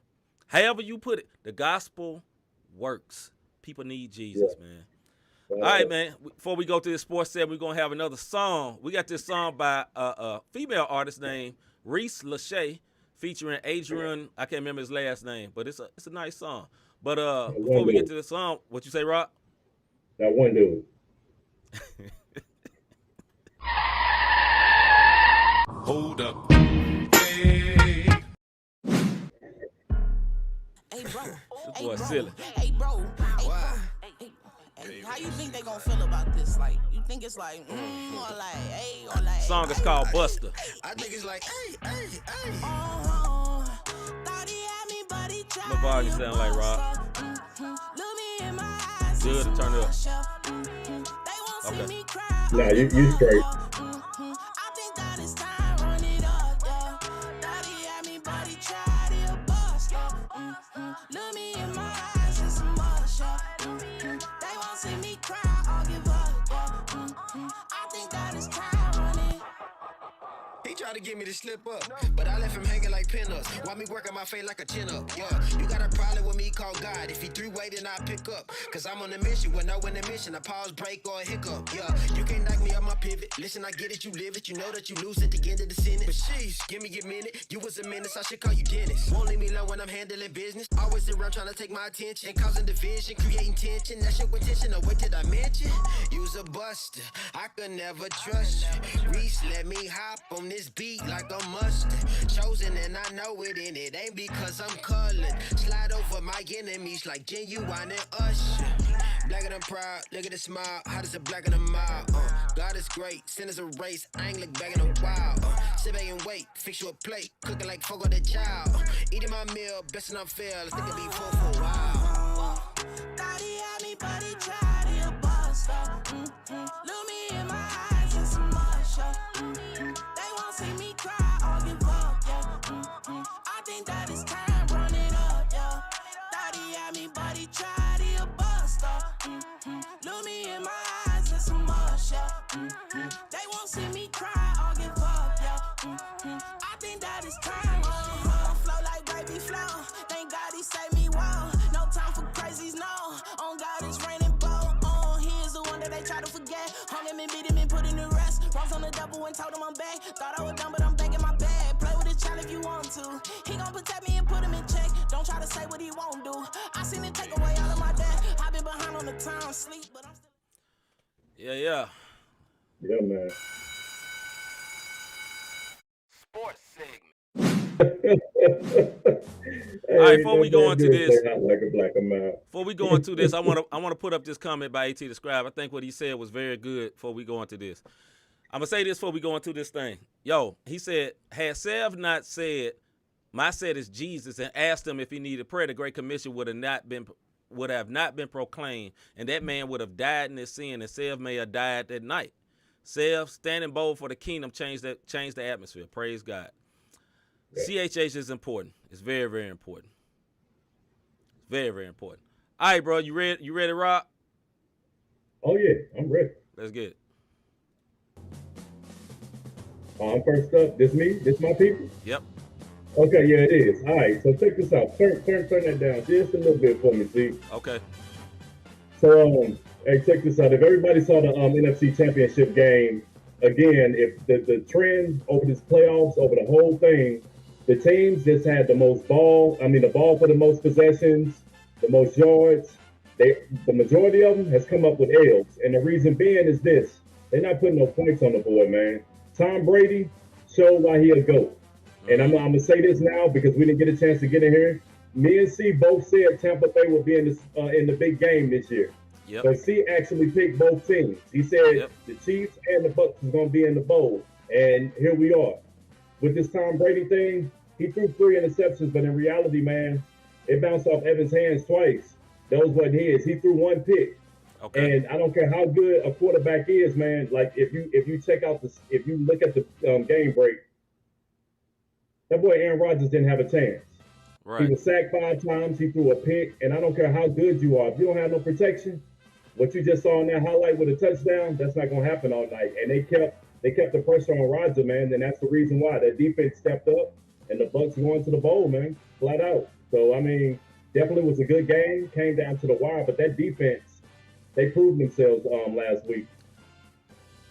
However you put it, the gospel works. People need Jesus, man. All right, man. Before we go to this sports set, we're going to have another song. We got this song by a female artist named Reece, Lache, featuring Adrion. I can't remember his last name, but it's a nice song. But before we get to the song, what you say, Rob? That one dude. Hold up. Hey. Hey, bro. This boy silly. Hey, bro. Hey, how you think they gonna feel about this? Like, you think it's like, or like, hey, or like. Song is called Busta. I think it's like, hey. My volume sound like Rob. Good to turn it up. Okay. Nah, you straight. I think that it's time, run it up, yeah. Daddy had me, but he tried it a bust, yeah. Look me in my eyes, it's a must, yeah. They won't see me cry or give up, yeah. I think that it's time, run it. He tried to get me to slip up, but I left him hanging like pinups. Why me working my face like a chin up? Yeah, you got a problem with me, call God. If he three-way, then I pick up. Cause I'm on a mission, when I win the mission, a pause, break, or a hiccup. Yeah, you can't knock me off my pivot. Listen, I get it, you live it. You know that you lose at the end of the sentence. But sheesh, give me a minute. You was a menace, I should call you Dennis. Won't leave me alone when I'm handling business. Always around trying to take my attention, causing division, creating tension. That's your intention, or what did I mention? You's a buster, I could never trust you. Reece, let me hop on this beat like a mustard. Chosen and I know it, and it ain't because I'm colored. Slide over my enemies like Genuine and Usher. Blacker than proud, look at the smile. How does it blacken a mile? God is great, sin is a race. I ain't look back in a while. Sit back and wait, fix you a plate. Cooking like Fogo the child. Eating my meal, best and unfair. Let's think it be full for a while. Thought he had me, but he tried it a bust, Look me in my eyes, it's a must, They won't see me cry or give up, yeah. I think that it's time, run it up, yeah. Thought he had me, but he tried it a bust, Look me in my eyes, it's a must, They won't see me cry or give up, yeah. I think that it's time, flow like baby flow. Thank God he saved me, wow. No time for crazies, no. On God it's raining bold. He is the one that they try to forget. Hung him and beat him and put him to rest. Rose on the devil and told him I'm back. Thought I was done, but I'm back in my bed. Play with a child if you want to. He gon' protect me and put him in check. Don't try to say what he won't do. I seen it take away all of my debt. I've been behind on the time, sleep, but I'm still. Yeah. Yeah, man. Sports segment. All right, before we go into this, before we go into this, I want to put up this comment by AT the Scribe. I think what he said was very good. Before we go into this, I'm gonna say this before we go into this thing. Yo, he said, had Sev not said, "My set is Jesus," and asked him if he needed prayer, the Great Commission would have not been proclaimed, and that man would have died in his sin, and Sev may have died that night. Sev, standing bold for the kingdom, changed the atmosphere. Praise God. Yeah. CHH is important. It's very, very important. Very, very important. All right, bro. You ready, Rob? Oh, yeah. I'm ready. Let's get it. I'm first up. This me? This my people? Yep. Okay, yeah, it is. All right, so check this out. Turn that down just a little bit for me, see? Okay. So, hey, check this out. If everybody saw the NFC Championship game, again, if the trend over this playoffs, over the whole thing, the teams just had the most ball. I mean, the ball for the most possessions, the most yards. The majority of them has come up with L's. And the reason being is this. They're not putting no points on the board, man. Tom Brady showed why he a GOAT. And I'm going to say this now because we didn't get a chance to get in here. Me and C both said Tampa Bay would be in the big game this year. Yep. But C actually picked both teams. He said the Chiefs and the Bucks is going to be in the bowl. And here we are. With this Tom Brady thing, he threw 3 interceptions, but in reality, man, it bounced off Evans' hands twice. Those wasn't his. He threw 1 pick. Okay. And I don't care how good a quarterback is, man. Like if you check out if you look at the game break, that boy Aaron Rodgers didn't have a chance. Right. He was sacked 5 times. He threw a pick, and I don't care how good you are. If you don't have no protection, what you just saw in that highlight with a touchdown, that's not going to happen all night. And they kept they kept the pressure on Roger, man. Then that's the reason why that defense stepped up and the Bucks going to the bowl, man, flat out. So I mean, definitely was a good game. Came down to the wire, but that defense, they proved themselves last week.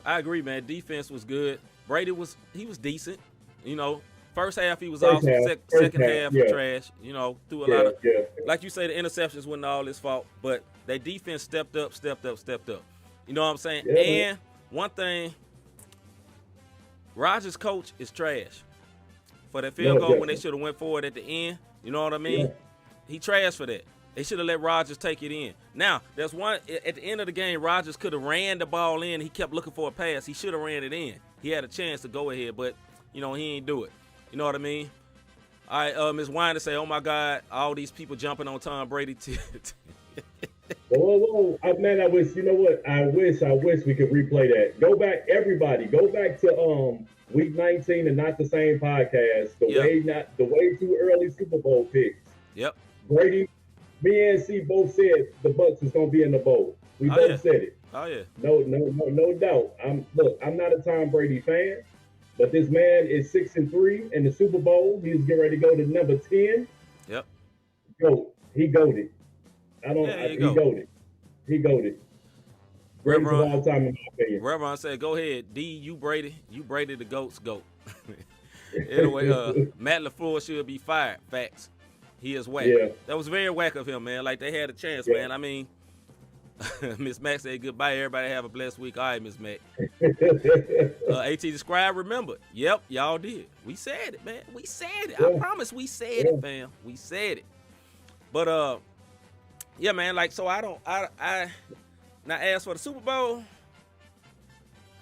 I agree, man. Defense was good. Brady was decent. You know, first half he was awesome. Second half was trash. You know, threw a lot of like you say, the interceptions wasn't all his fault, but that defense stepped up. You know what I'm saying? Yeah, and one thing, Rodgers' coach is trash. For that field goal when they should have went for it at the end, you know what I mean? Yeah. He trash for that. They should have let Rodgers take it in. Now, there's one at the end of the game, Rodgers could have ran the ball in. He kept looking for a pass. He should have ran it in. He had a chance to go ahead, but, you know, he ain't do it. You know what I mean? All right, Ms. Winder say, oh, my God, all these people jumping on Tom Brady. Whoa. Man, I wish, you know what? I wish we could replay that. Go back, everybody. Go back to week 19 and Not the Same podcast. The way too early Super Bowl picks. Yep. Brady, me and C both said the Bucks was gonna be in the bowl. We both said it. Oh yeah. No doubt. I'm not a Tom Brady fan, but this man is 6-3 in the Super Bowl. He's getting ready to go to number 10. Yep. He goated. He goated. Greatest of all time in my opinion. Reverend said, go ahead, D, you Brady the GOAT's GOAT. Anyway, Matt LaFleur should be fired. Facts. He is whack. Yeah. That was very whack of him, man. Like, they had a chance, man. I mean, Miss Mac said goodbye. Everybody have a blessed week. All right, Miss Mac. AT the Scribe remembered. Yep, y'all did. We said it, man. We said it. I promise we said it, fam. We said it. But, yeah, man, like, so now, as for the Super Bowl,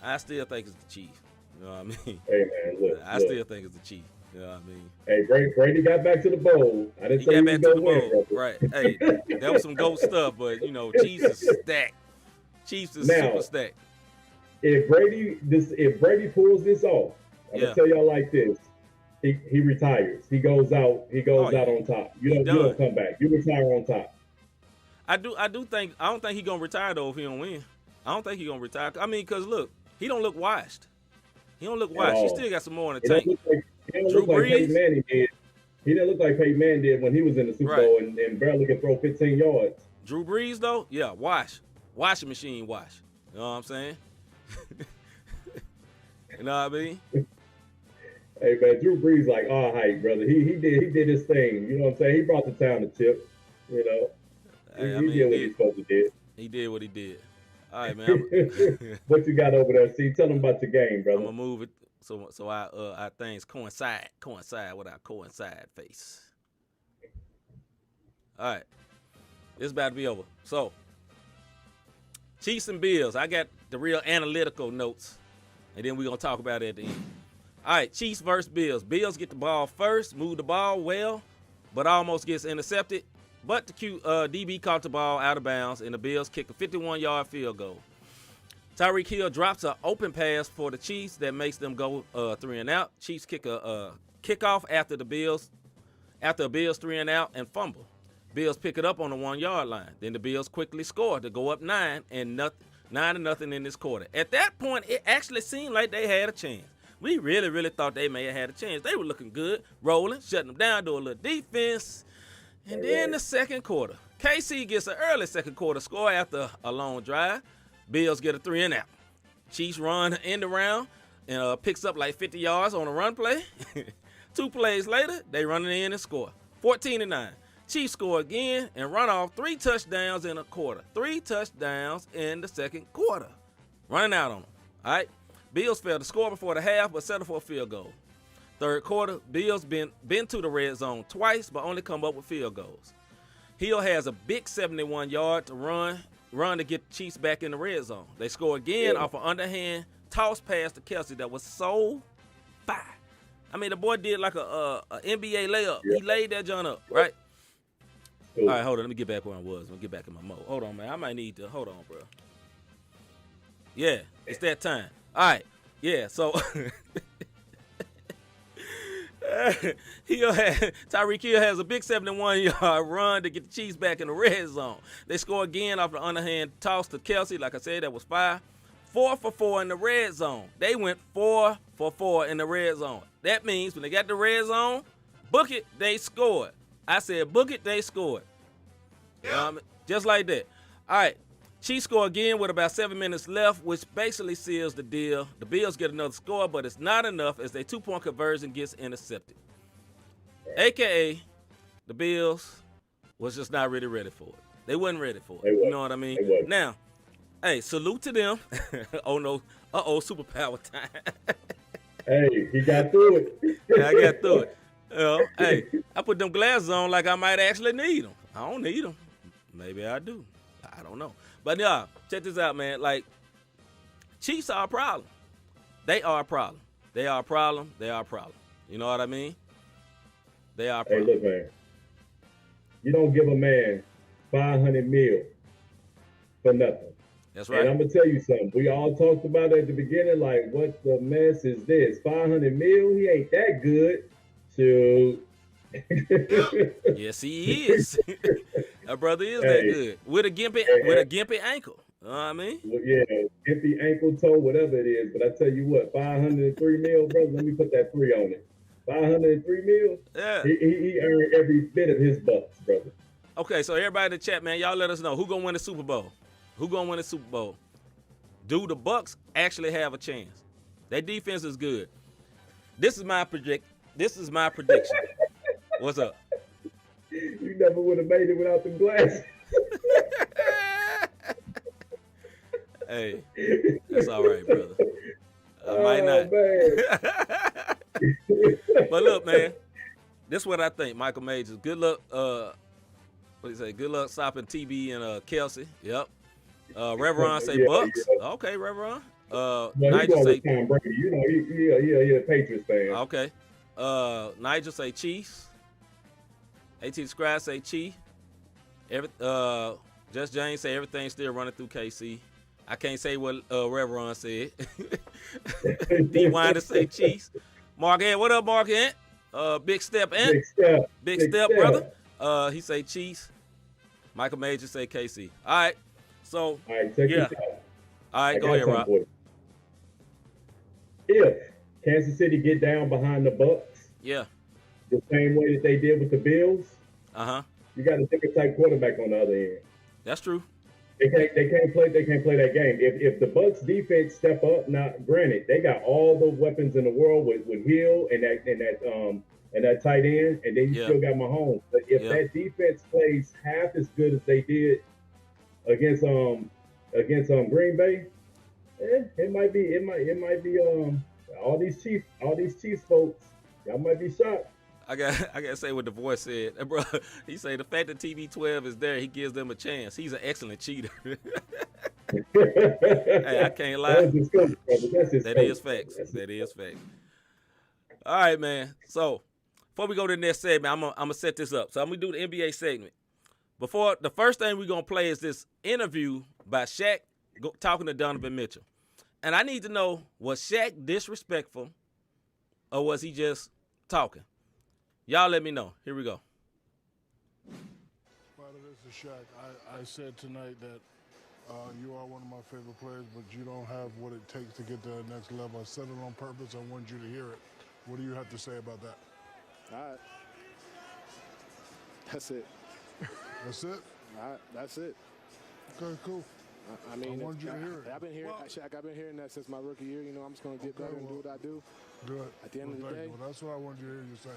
I still think it's the Chiefs. You know what I mean? Hey, man, look. I still think it's the Chiefs. You know what I mean? Hey, Brady got back to the bowl. I didn't say he was going to win. Right. Hey, that was some GOAT stuff, but, you know, Chiefs is stacked. Chiefs is super stacked. If Brady pulls this off, I'm going to tell y'all like this. He retires. He goes out on top. You don't come back. You retire on top. I don't think he's going to retire, though, if he don't win. I don't think he's going to retire. I mean, because, look, he don't look washed. He still got some more in the tank. He didn't look like Peyton Manning did. He didn't look like Peyton Manning did when he was in the Super Bowl and barely could throw 15 yards. Drew Brees, though, washing machine wash. You know what I'm saying? You know what I mean? Hey, man, Drew Brees like all hype, brother. He did his thing. You know what I'm saying? He brought the town to chip. You know, he did what he supposed to do. He did what he did. All right, man. What you got over there? See, tell them about your game, brother. I'm gonna move it so our things coincide with our coincide face. All right, it's about to be over. So, Chiefs and Bills. I got the real analytical notes, and then we're gonna talk about it at the end. All right, Chiefs versus Bills. Bills get the ball first, move the ball well, but almost gets intercepted. But the DB caught the ball out of bounds, and the Bills kick a 51-yard field goal. Tyreek Hill drops an open pass for the Chiefs that makes them go 3-and-out. Chiefs kick a kickoff after a Bills 3-and-out and fumble. Bills pick it up on the 1-yard line. Then the Bills quickly score to go up 9-0 in this quarter. At that point, it actually seemed like they had a chance. We really, really thought they may have had a chance. They were looking good, rolling, shutting them down, doing a little defense. And then the second quarter, KC gets an early second quarter score after a long drive. Bills get a 3-and-out. Chiefs run end around and picks up like 50 yards on a run play. 2 plays later, they run it in and score. 14-9. Chiefs score again and run off 3 touchdowns in a quarter. 3 touchdowns in the second quarter. Running out on them. All right. Bills failed to score before the half, but settled for a field goal. Third quarter, Bills been to the red zone twice, but only come up with field goals. Hill has a big 71-yard to run to get the Chiefs back in the red zone. They score again off an underhand toss pass to Kelsey that was so fire. I mean, the boy did like a NBA layup. Yeah. He laid that joint up, right? Cool. All right, hold on. Let me get back where I was. Let me get back in my mode. Hold on, man. I might need to. Hold on, bro. Yeah, it's that time. All right. Yeah, so Tyreek Hill has a big 71-yard run to get the Chiefs back in the red zone. They score again off the underhand toss to Kelsey. Like I said, that was fire. 4 for 4 in the red zone. They went 4 for 4 in the red zone. That means when they got the red zone, book it, they scored. I said, book it, they scored. Just like that. All right. Chiefs score again with about 7 minutes left, which basically seals the deal. The Bills get another score, but it's not enough as their 2-point conversion gets intercepted. AKA, the Bills was just not really ready for it. They wasn't ready for it. You know what I mean? Now, hey, salute to them. Oh, no. Superpower time. Hey, he got through it. Yeah, I got through it. Hey, I put them glasses on like I might actually need them. I don't need them. Maybe I do. I don't know. But yeah, check this out, man. Like, Chiefs are a problem. They are a problem. They are a problem. They are a problem. You know what I mean? They are a problem. Hey, look, man. You don't give a man $500 million for nothing. That's right. And I'm going to tell you something. We all talked about it at the beginning, like, what the mess is this? $500 million? He ain't that good. Shoot. Yes, he is. That brother is that good. With a gimpy ankle. You know what I mean? Well, yeah, gimpy ankle, toe, whatever it is. But I tell you what, $503 million, brother, let me put that 3 on it. $503 million? Yeah. He earned every bit of his bucks, brother. Okay, so everybody in the chat, man, y'all let us know who gonna win the Super Bowl. Who gonna win the Super Bowl? Do the Bucks actually have a chance? Their defense is good. This is my prediction. What's up? You never would have made it without them glasses. Hey, that's all right, brother. I might not. But look, man, this is what I think, Michael Majors. Good luck. What do you say? Good luck stopping TB and Kelsey. Yep. Reverend say Bucks. Yeah. Okay, Reverend. Nigel say Tom Brady. You know, he a Patriots fan. Okay. Nigel say Chiefs. AT Scribe say Chief. Just James say everything's still running through KC. I can't say what Reverend said. D Winder say Chiefs. Mark Ant, what up, Mark Ant? Big Step Ant. Big step, brother. He say Chiefs. Michael Major say KC. All right. So, check this out. All right, go ahead, Rob. If Kansas City get down behind the Bucks, the same way that they did with the Bills, you got a different type quarterback on the other end. That's true. They can't play that game. If the Bucks defense step up, now granted, they got all the weapons in the world with Hill and that tight end, and then you still got Mahomes. But if that defense plays half as good as they did against Green Bay, it might be all these Chiefs folks, y'all might be shocked. I gotta say what the voice said, bro. He said the fact that TB12 is there, he gives them a chance. He's an excellent cheater. Hey, I can't lie. That is facts. That is facts. All right, man. So before we go to the next segment, I'm gonna set this up. So I'm gonna do the NBA segment. Before the first thing we're gonna play is this interview by Shaq talking to Donovan Mitchell, and I need to know, was Shaq disrespectful or was he just talking? Y'all let me know. Here we go. Father, this is Shaq. I said tonight that you are one of my favorite players, but you don't have what it takes to get to the next level. I said it on purpose. I wanted you to hear it. What do you have to say about that? All right. That's it. That's it? All right. That's it. Okay, cool. I mean, I wanted you to hear it. I've been hearing, Shaq, I've been hearing that since my rookie year. You know, I'm just going to get better and do what I do. Good. At the end of the day. Well, that's what I wanted you to hear you say.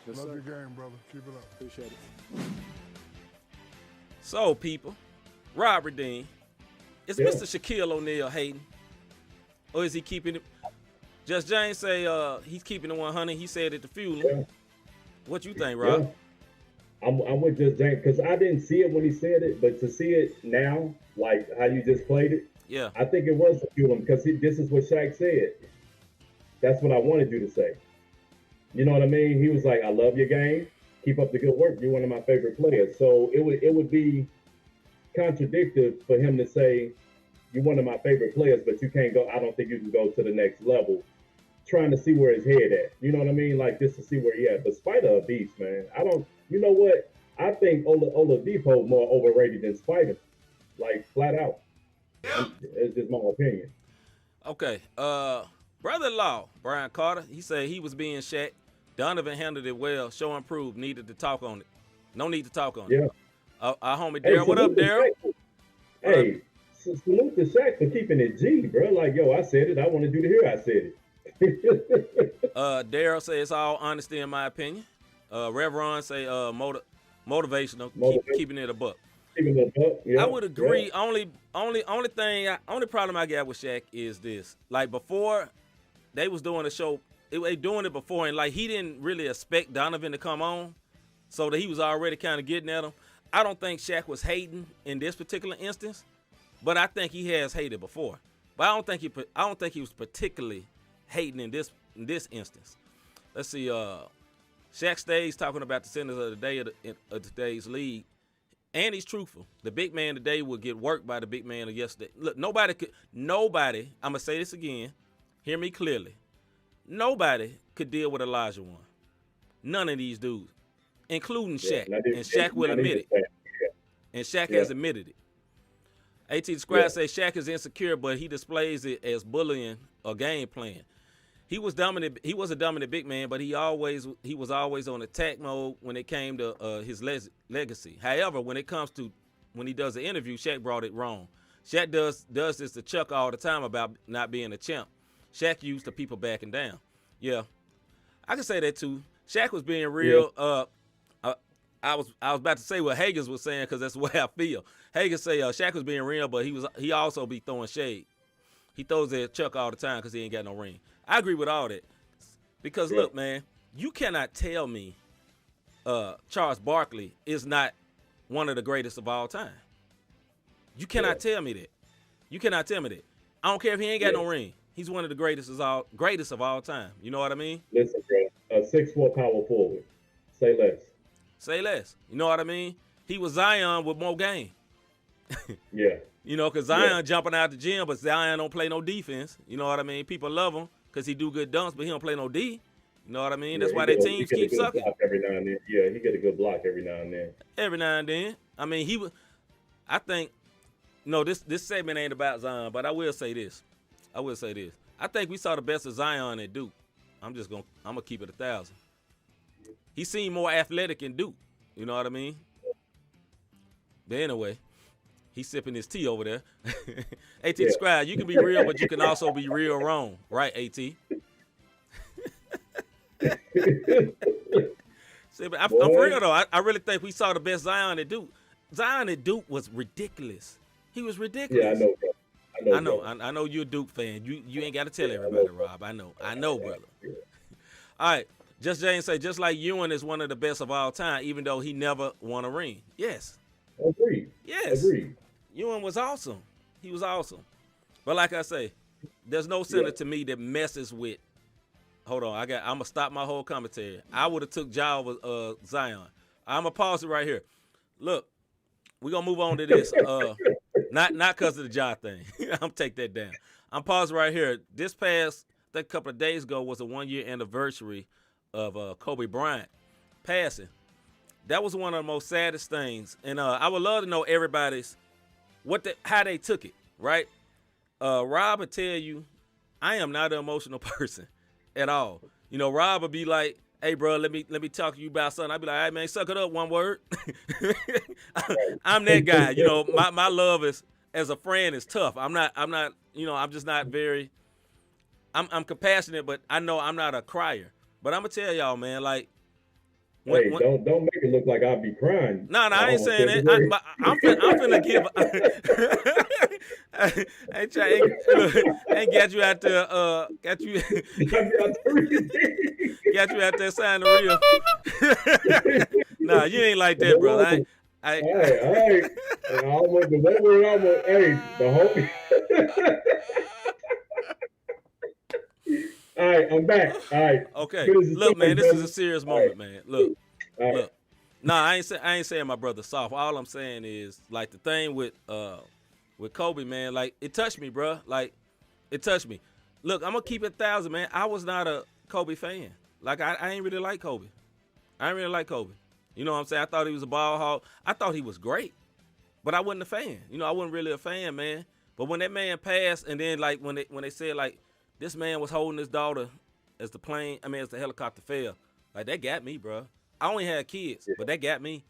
Yes, Love sir. your game, brother. Keep it up. Appreciate it. So, people, Rob Redeem, is Mr. Shaquille O'Neal hating? Or is he keeping it? Just James say he's keeping it 100. He said at the funeral. Yeah. What you think, Rob? Yeah. I'm with Just James because I didn't see it when he said it, but to see it now, like how you just played it, I think it was the funeral because this is what Shaq said. That's what I wanted you to say. You know what I mean? He was like, I love your game. Keep up the good work. You're one of my favorite players. So it would be contradictory for him to say, you're one of my favorite players, but you can't go. I don't think you can go to the next level. Trying to see where his head at. You know what I mean? Like just to see where he at. But Spider a beast, man. You know what? I think Oladipo more overrated than Spider. Like flat out. It's just my opinion. Okay. Brother-in-law, Brian Carter, he said he was being Shaq. Donovan handled it well. Show and prove. Needed to talk on it. No need to talk on it. Our homie Daryl. What up, Daryl? Hey, salute to Shaq for keeping it G, bro. Like, yo, I said it. I wanted you to hear I said it. Daryl say it's all honesty in my opinion. Rev Ron say motivational, keeping it a buck. Yeah, I would agree. Only problem I got with Shaq is this. Like before, they was doing a show. They doing it before, and like he didn't really expect Donovan to come on, so that he was already kind of getting at him. I don't think Shaq was hating in this particular instance, but I think he has hated before. But I don't think he was particularly hating in this instance. Let's see. Shaq stays talking about the centers of the day of today's league. And he's truthful. The big man today will get worked by the big man of yesterday. Look, nobody, I'm going to say this again. Hear me clearly. Nobody could deal with Elijah one. None of these dudes, including Shaq. And Shaq will admit it. And Shaq has admitted it. AT the Scribe says Shaq is insecure, but he displays it as bullying or game plan. He was dominant. He was a dominant big man, but he was always on attack mode when it came to his legacy. However, when he does an interview, Shaq brought it wrong. Shaq does this to Chuck all the time about not being a champ. Shaq used to people backing down. Yeah, I can say that too. Shaq was being real. I was about to say what Hagens was saying because that's the way I feel. Hagens say Shaq was being real, but he also be throwing shade. He throws at Chuck all the time because he ain't got no ring. I agree with all that. Because, look, man, you cannot tell me Charles Barkley is not one of the greatest of all time. You cannot tell me that. You cannot tell me that. I don't care if he ain't got no ring. He's one of the greatest of all time. You know what I mean? Listen, bro, a 6'4" power forward. Say less. Say less. You know what I mean? He was Zion with more game. Yeah. You know, because Zion jumping out the gym, but Zion don't play no defense. You know what I mean? People love him because he do good dunks, but he don't play no D. You know what I mean? That's why their teams keep sucking. Every now and then. Yeah, he get a good block every now and then. Every now and then. I mean, I think, no, this segment ain't about Zion, but I will say this. I think we saw the best of Zion at Duke. I'm going to keep it 1,000. He seemed more athletic in Duke. You know what I mean? But anyway, he's sipping his tea over there. AT Scribe, you can be real, but you can also be real wrong. Right, AT? See, but I'm for real, though. I really think we saw the best Zion at Duke. Zion at Duke was ridiculous. He was ridiculous. Yeah, I know. I know you're a Duke fan. You ain't got to tell everybody, Rob. I know, brother. All right. Just James say, just like Ewing is one of the best of all time, even though he never won a ring. Yes. Agreed. Yes. Agreed. Ewing was awesome. He was awesome. But like I say, there's no center to me that messes with. Hold on, I'm gonna stop my whole commentary. I would have took Ja over Zion. I'm gonna pause it right here. Look, we're gonna move on to this. Not because of the Ja thing. I'm gonna take that down. I'm pausing right here. This past a couple of days ago was a 1-year anniversary of Kobe Bryant passing. That was one of the most saddest things, and I would love to know everybody's how they took it. Right? Rob would tell you, I am not an emotional person at all. You know, Rob would be like, "Hey, bro, let me talk to you about something." I'd be like, "All right, man, suck it up, one word." I'm that guy. You know, my love is as a friend is tough. I'm not. You know, I'm just not very. I'm compassionate, but I know I'm not a crier. But I'm gonna tell y'all, man, like. Don't make it look like I'll be crying. No, I ain't saying that. I'm finna give. Ain't got you out there. Got you out there signing the real. Nah, you ain't like that, brother. All right. The whole. All right, I'm back. All right. Okay. Look, man, this is a serious moment, man. Look. Nah, I ain't saying my brother soft. All I'm saying is like the thing with Kobe, man. Like it touched me, bro. Like it touched me. Look, I'm gonna keep it 1,000, man. I was not a Kobe fan. Like I ain't really like Kobe. You know what I'm saying? I thought he was a ball hog. I thought he was great, but I wasn't a fan. You know, I wasn't really a fan, man. But when that man passed, and then like when they said like this man was holding his daughter as the helicopter fell, like that got me, bro. I only had kids, but that got me.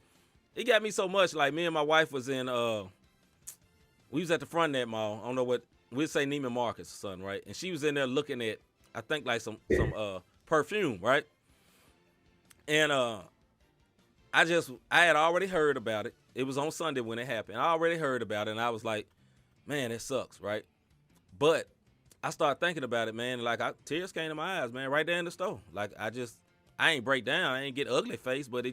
It got me so much. Like me and my wife was in, we was at the front of that mall. I don't know what we'd say, Neiman Marcus or something, right? And she was in there looking at, I think like some perfume, right? And I had already heard about it. It was on Sunday when it happened. I already heard about it, and I was like, man, it sucks, right? But I started thinking about it, man. Like tears came to my eyes, man, right there in the store. Like I ain't break down, I ain't get ugly face, but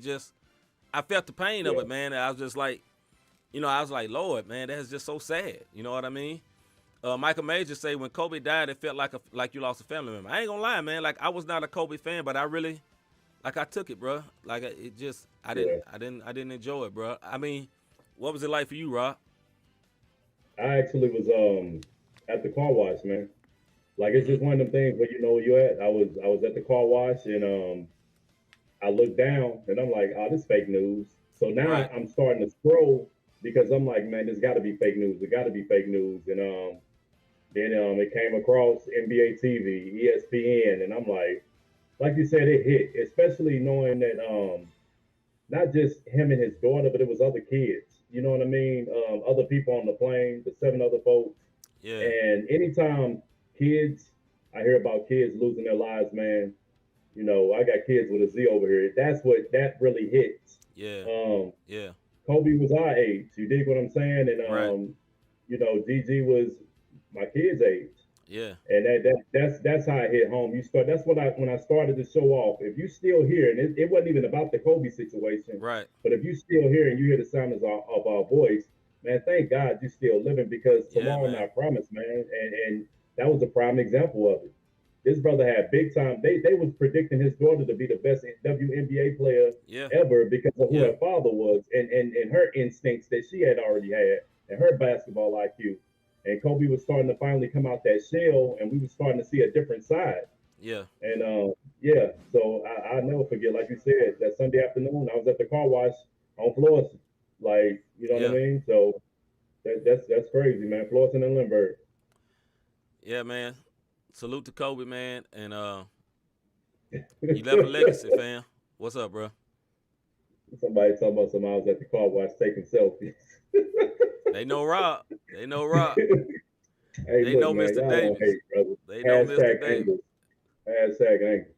I felt the pain of it, man. And I was just like, I was like, Lord, man, that's just so sad. You know what I mean? Michael Major say when Kobe died, it felt like you lost a family member. I ain't gonna lie, man. Like I was not a Kobe fan, but I really, like I took it, bro. Like I didn't enjoy it, bro. I mean, what was it like for you, Rob? I actually was at the car wash, man. Like it's just one of them things where I was at the car wash and I looked down and I'm like, oh, this is fake news. So now I'm starting to scroll because I'm like, man, there's got to be fake news. It got to be fake news. And then it came across NBA TV, ESPN, and I'm like you said, it hit, especially knowing that not just him and his daughter, but it was other kids. You know what I mean? Other people on the plane, the 7 other folks. Yeah. And anytime I hear about kids losing their lives, man. I got kids with a Z over here. That really hits. Yeah. Yeah. Kobe was our age. You dig what I'm saying? And Gigi was my kid's age. Yeah. And that's how it hit home. That's when I started to show off. If you still here, and it wasn't even about the Kobe situation. Right. But if you still here and you hear the sound of our voice, man, thank God you still living because tomorrow not promised, man. And that was a prime example of it. This brother had big time. They was predicting his daughter to be the best WNBA player ever because of who her father was and her instincts that she had already had and her basketball IQ. And Kobe was starting to finally come out that shell, and we were starting to see a different side. Yeah. And so I'll never forget, like you said, that Sunday afternoon, I was at the car wash on Florissant. Like, you know what I mean? So that's crazy, man. Florissant and Lindbergh. Yeah, man. Salute to Kobe, man, and you left a legacy, fam. What's up, bro? Somebody talking about I was at the car wash taking selfies. They know Rob. They know Rob. Hey, they know Mr. Davis. They know Mr. Davis. Hashtag angles.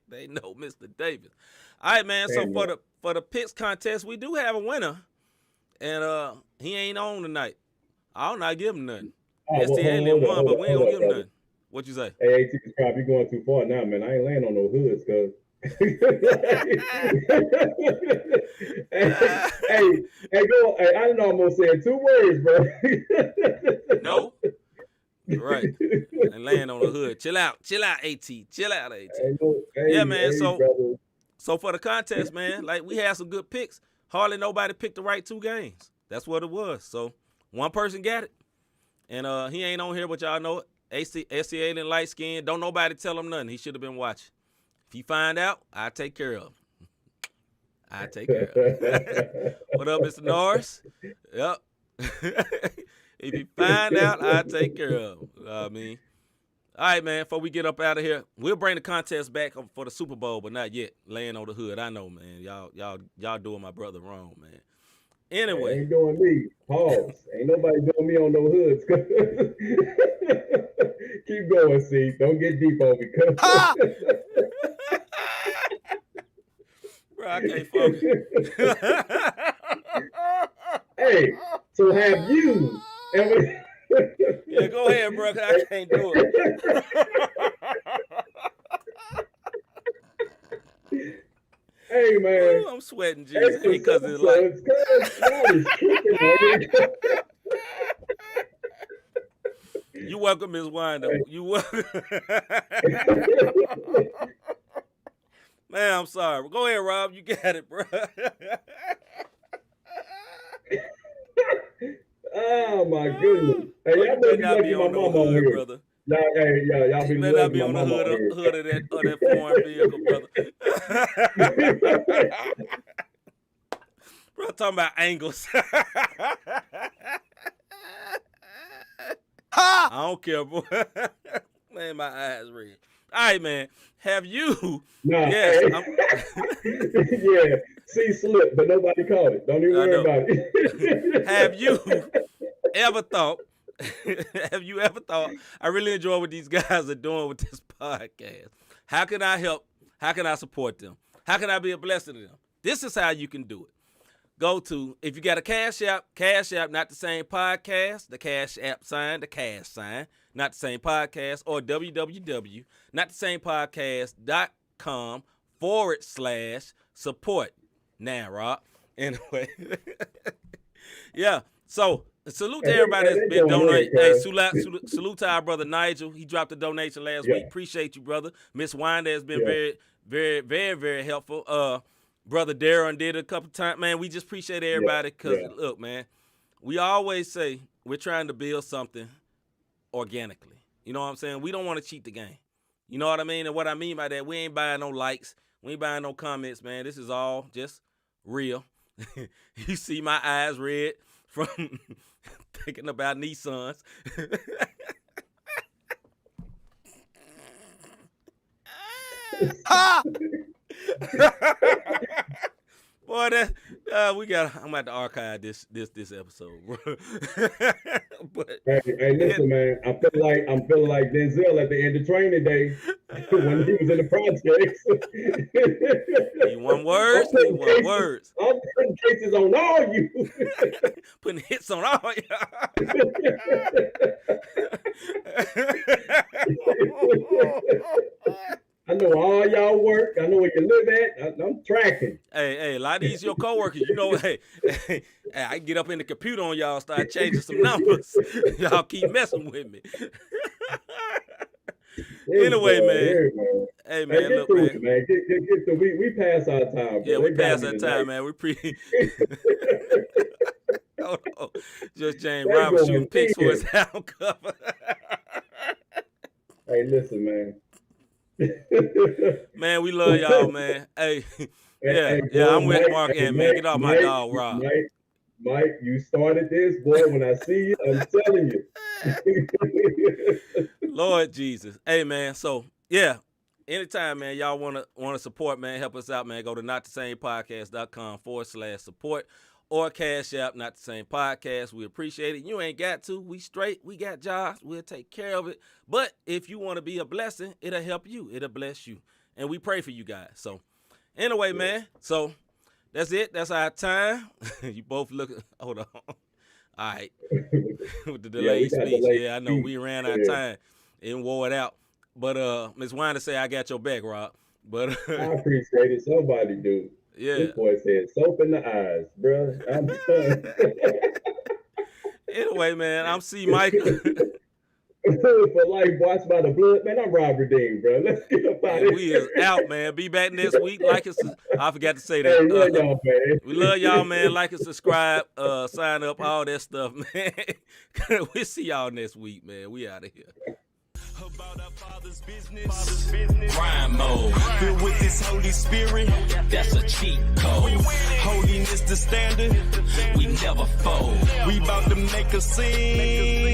They know Mr. Davis. All right, man. So for the picks contest, we do have a winner, and he ain't on tonight. I'll not give him nothing. STA won, but we ain't gonna give him nothing. What you say? Hey, AT, you're going too far now, man. I ain't laying on no hoods, cuz. Hey, I know I'm gonna say 2 words, bro. No. Right. And laying on the hood. Chill out, AT. Chill out, AT. Yeah, man. So for the contest, man, like we had some good picks. Hardly nobody picked the right 2 games. That's what it was. So one person got it. And he ain't on here, but y'all know it. SCA and light skin. Don't nobody tell him nothing. He should have been watching. If he find out, I take care of him. I take care of him. What up, Mr. Norris? Yep. If he find out, I take care of him. I mean, all right, man. Before we get up out of here, we'll bring the contest back for the Super Bowl, but not yet. Laying on the hood. I know, man. Y'all doing my brother wrong, man. Anyway. Ain't doing me. Pause. Ain't nobody doing me on no hoods. Keep going, see. Don't get deep on me. Bro, I can't focus. Hey, so have you ever... Yeah, go ahead, bro. I can't do it. Hey, man. Ooh, I'm sweating, Jesus. Because it's like... You welcome, Ms. Winder. You welcome. Man, I'm sorry. Go ahead, Rob. You got it, bro. Oh, my goodness. Hey, y'all better not be on the hood, brother. Y'all be better not be on the hood of that foreign vehicle, brother. Bro, talking about angles. don't care, boy. Man, my eyes red. All right, man. Have you? Nah, yes. Yeah. See slip, but nobody caught it. Don't even worry about it. Have you ever thought? Have you ever thought? I really enjoy what these guys are doing with this podcast. How can I help? How can I support them? How can I be a blessing to them? This is how you can do it. Go to, if you got a Cash App, not the same podcast, the Cash App sign, the cash sign, not the same podcast, or www.notthesame.podcast.com/support. Now, Rob. Anyway. Yeah. So, salute to everybody that's been donating. Hey, salute to our brother Nigel. He dropped a donation last week. Appreciate you, brother. Miss Winder has been very, very, very, very helpful. Brother Darren did it a couple times. Man, we just appreciate everybody because, look, man, we always say we're trying to build something organically. You know what I'm saying? We don't want to cheat the game. You know what I mean? And what I mean by that, we ain't buying no likes. We ain't buying no comments, man. This is all just real. You see my eyes red from thinking about Nissans. Ha! Boy, that I'm about to archive this episode, bro. But hey, listen, man. I'm feeling like Denzel at the end of Training Day when he was in the projects. Need one word. I'm putting cases on all you. Putting hits on all y'all. I know all y'all work. I know where you live at. I'm tracking. Hey, a lot of these your coworkers, you know, hey, I get up in the computer on y'all, start changing some numbers. Y'all keep messing with me. Anyway, man. Hey, man, look, man. Get through. We pass our time. Yeah, we pass our time, man. We Hold on. Just James Roberts shooting picks for his album cover. Hey, listen, man. Man, we love y'all, man. Hey, I'm with Mark and man. Get off my dog, Rob. Mike, you started this, boy. When I see you, I'm telling you. Lord Jesus. Hey, man. So, yeah. Anytime, man, y'all want to support, man, help us out, man. Go to notthesamepodcast.com/support or Cash App, Not the Same Podcast. We appreciate it. You ain't got to. We straight. We got jobs. We'll take care of it. But if you want to be a blessing, it'll help you. It'll bless you. And we pray for you guys. So, anyway, man. So, that's it. That's our time. You both look. Hold on. All right. With the delayed speech. I know. We ran out of time and wore it out. But Ms. Winder say I got your back, Rob. But I appreciate it. Somebody do. Yeah. This boy said soap in the eyes, bro. I'm done. Anyway, man, I'm C. Michael. For life, watched by the blood, man. I'm Rob Redeem, bro. Let's get up out of here. We is out, man. Be back next week. Like us. I forgot to say that. We love y'all, man. Like and subscribe. Sign up, all that stuff, man. We'll see y'all next week, man. We out of here. About our Father's business. Crime mode. Filled with this Holy Spirit, that's a cheat code. Holiness the standard, we never fold. We about to make a scene.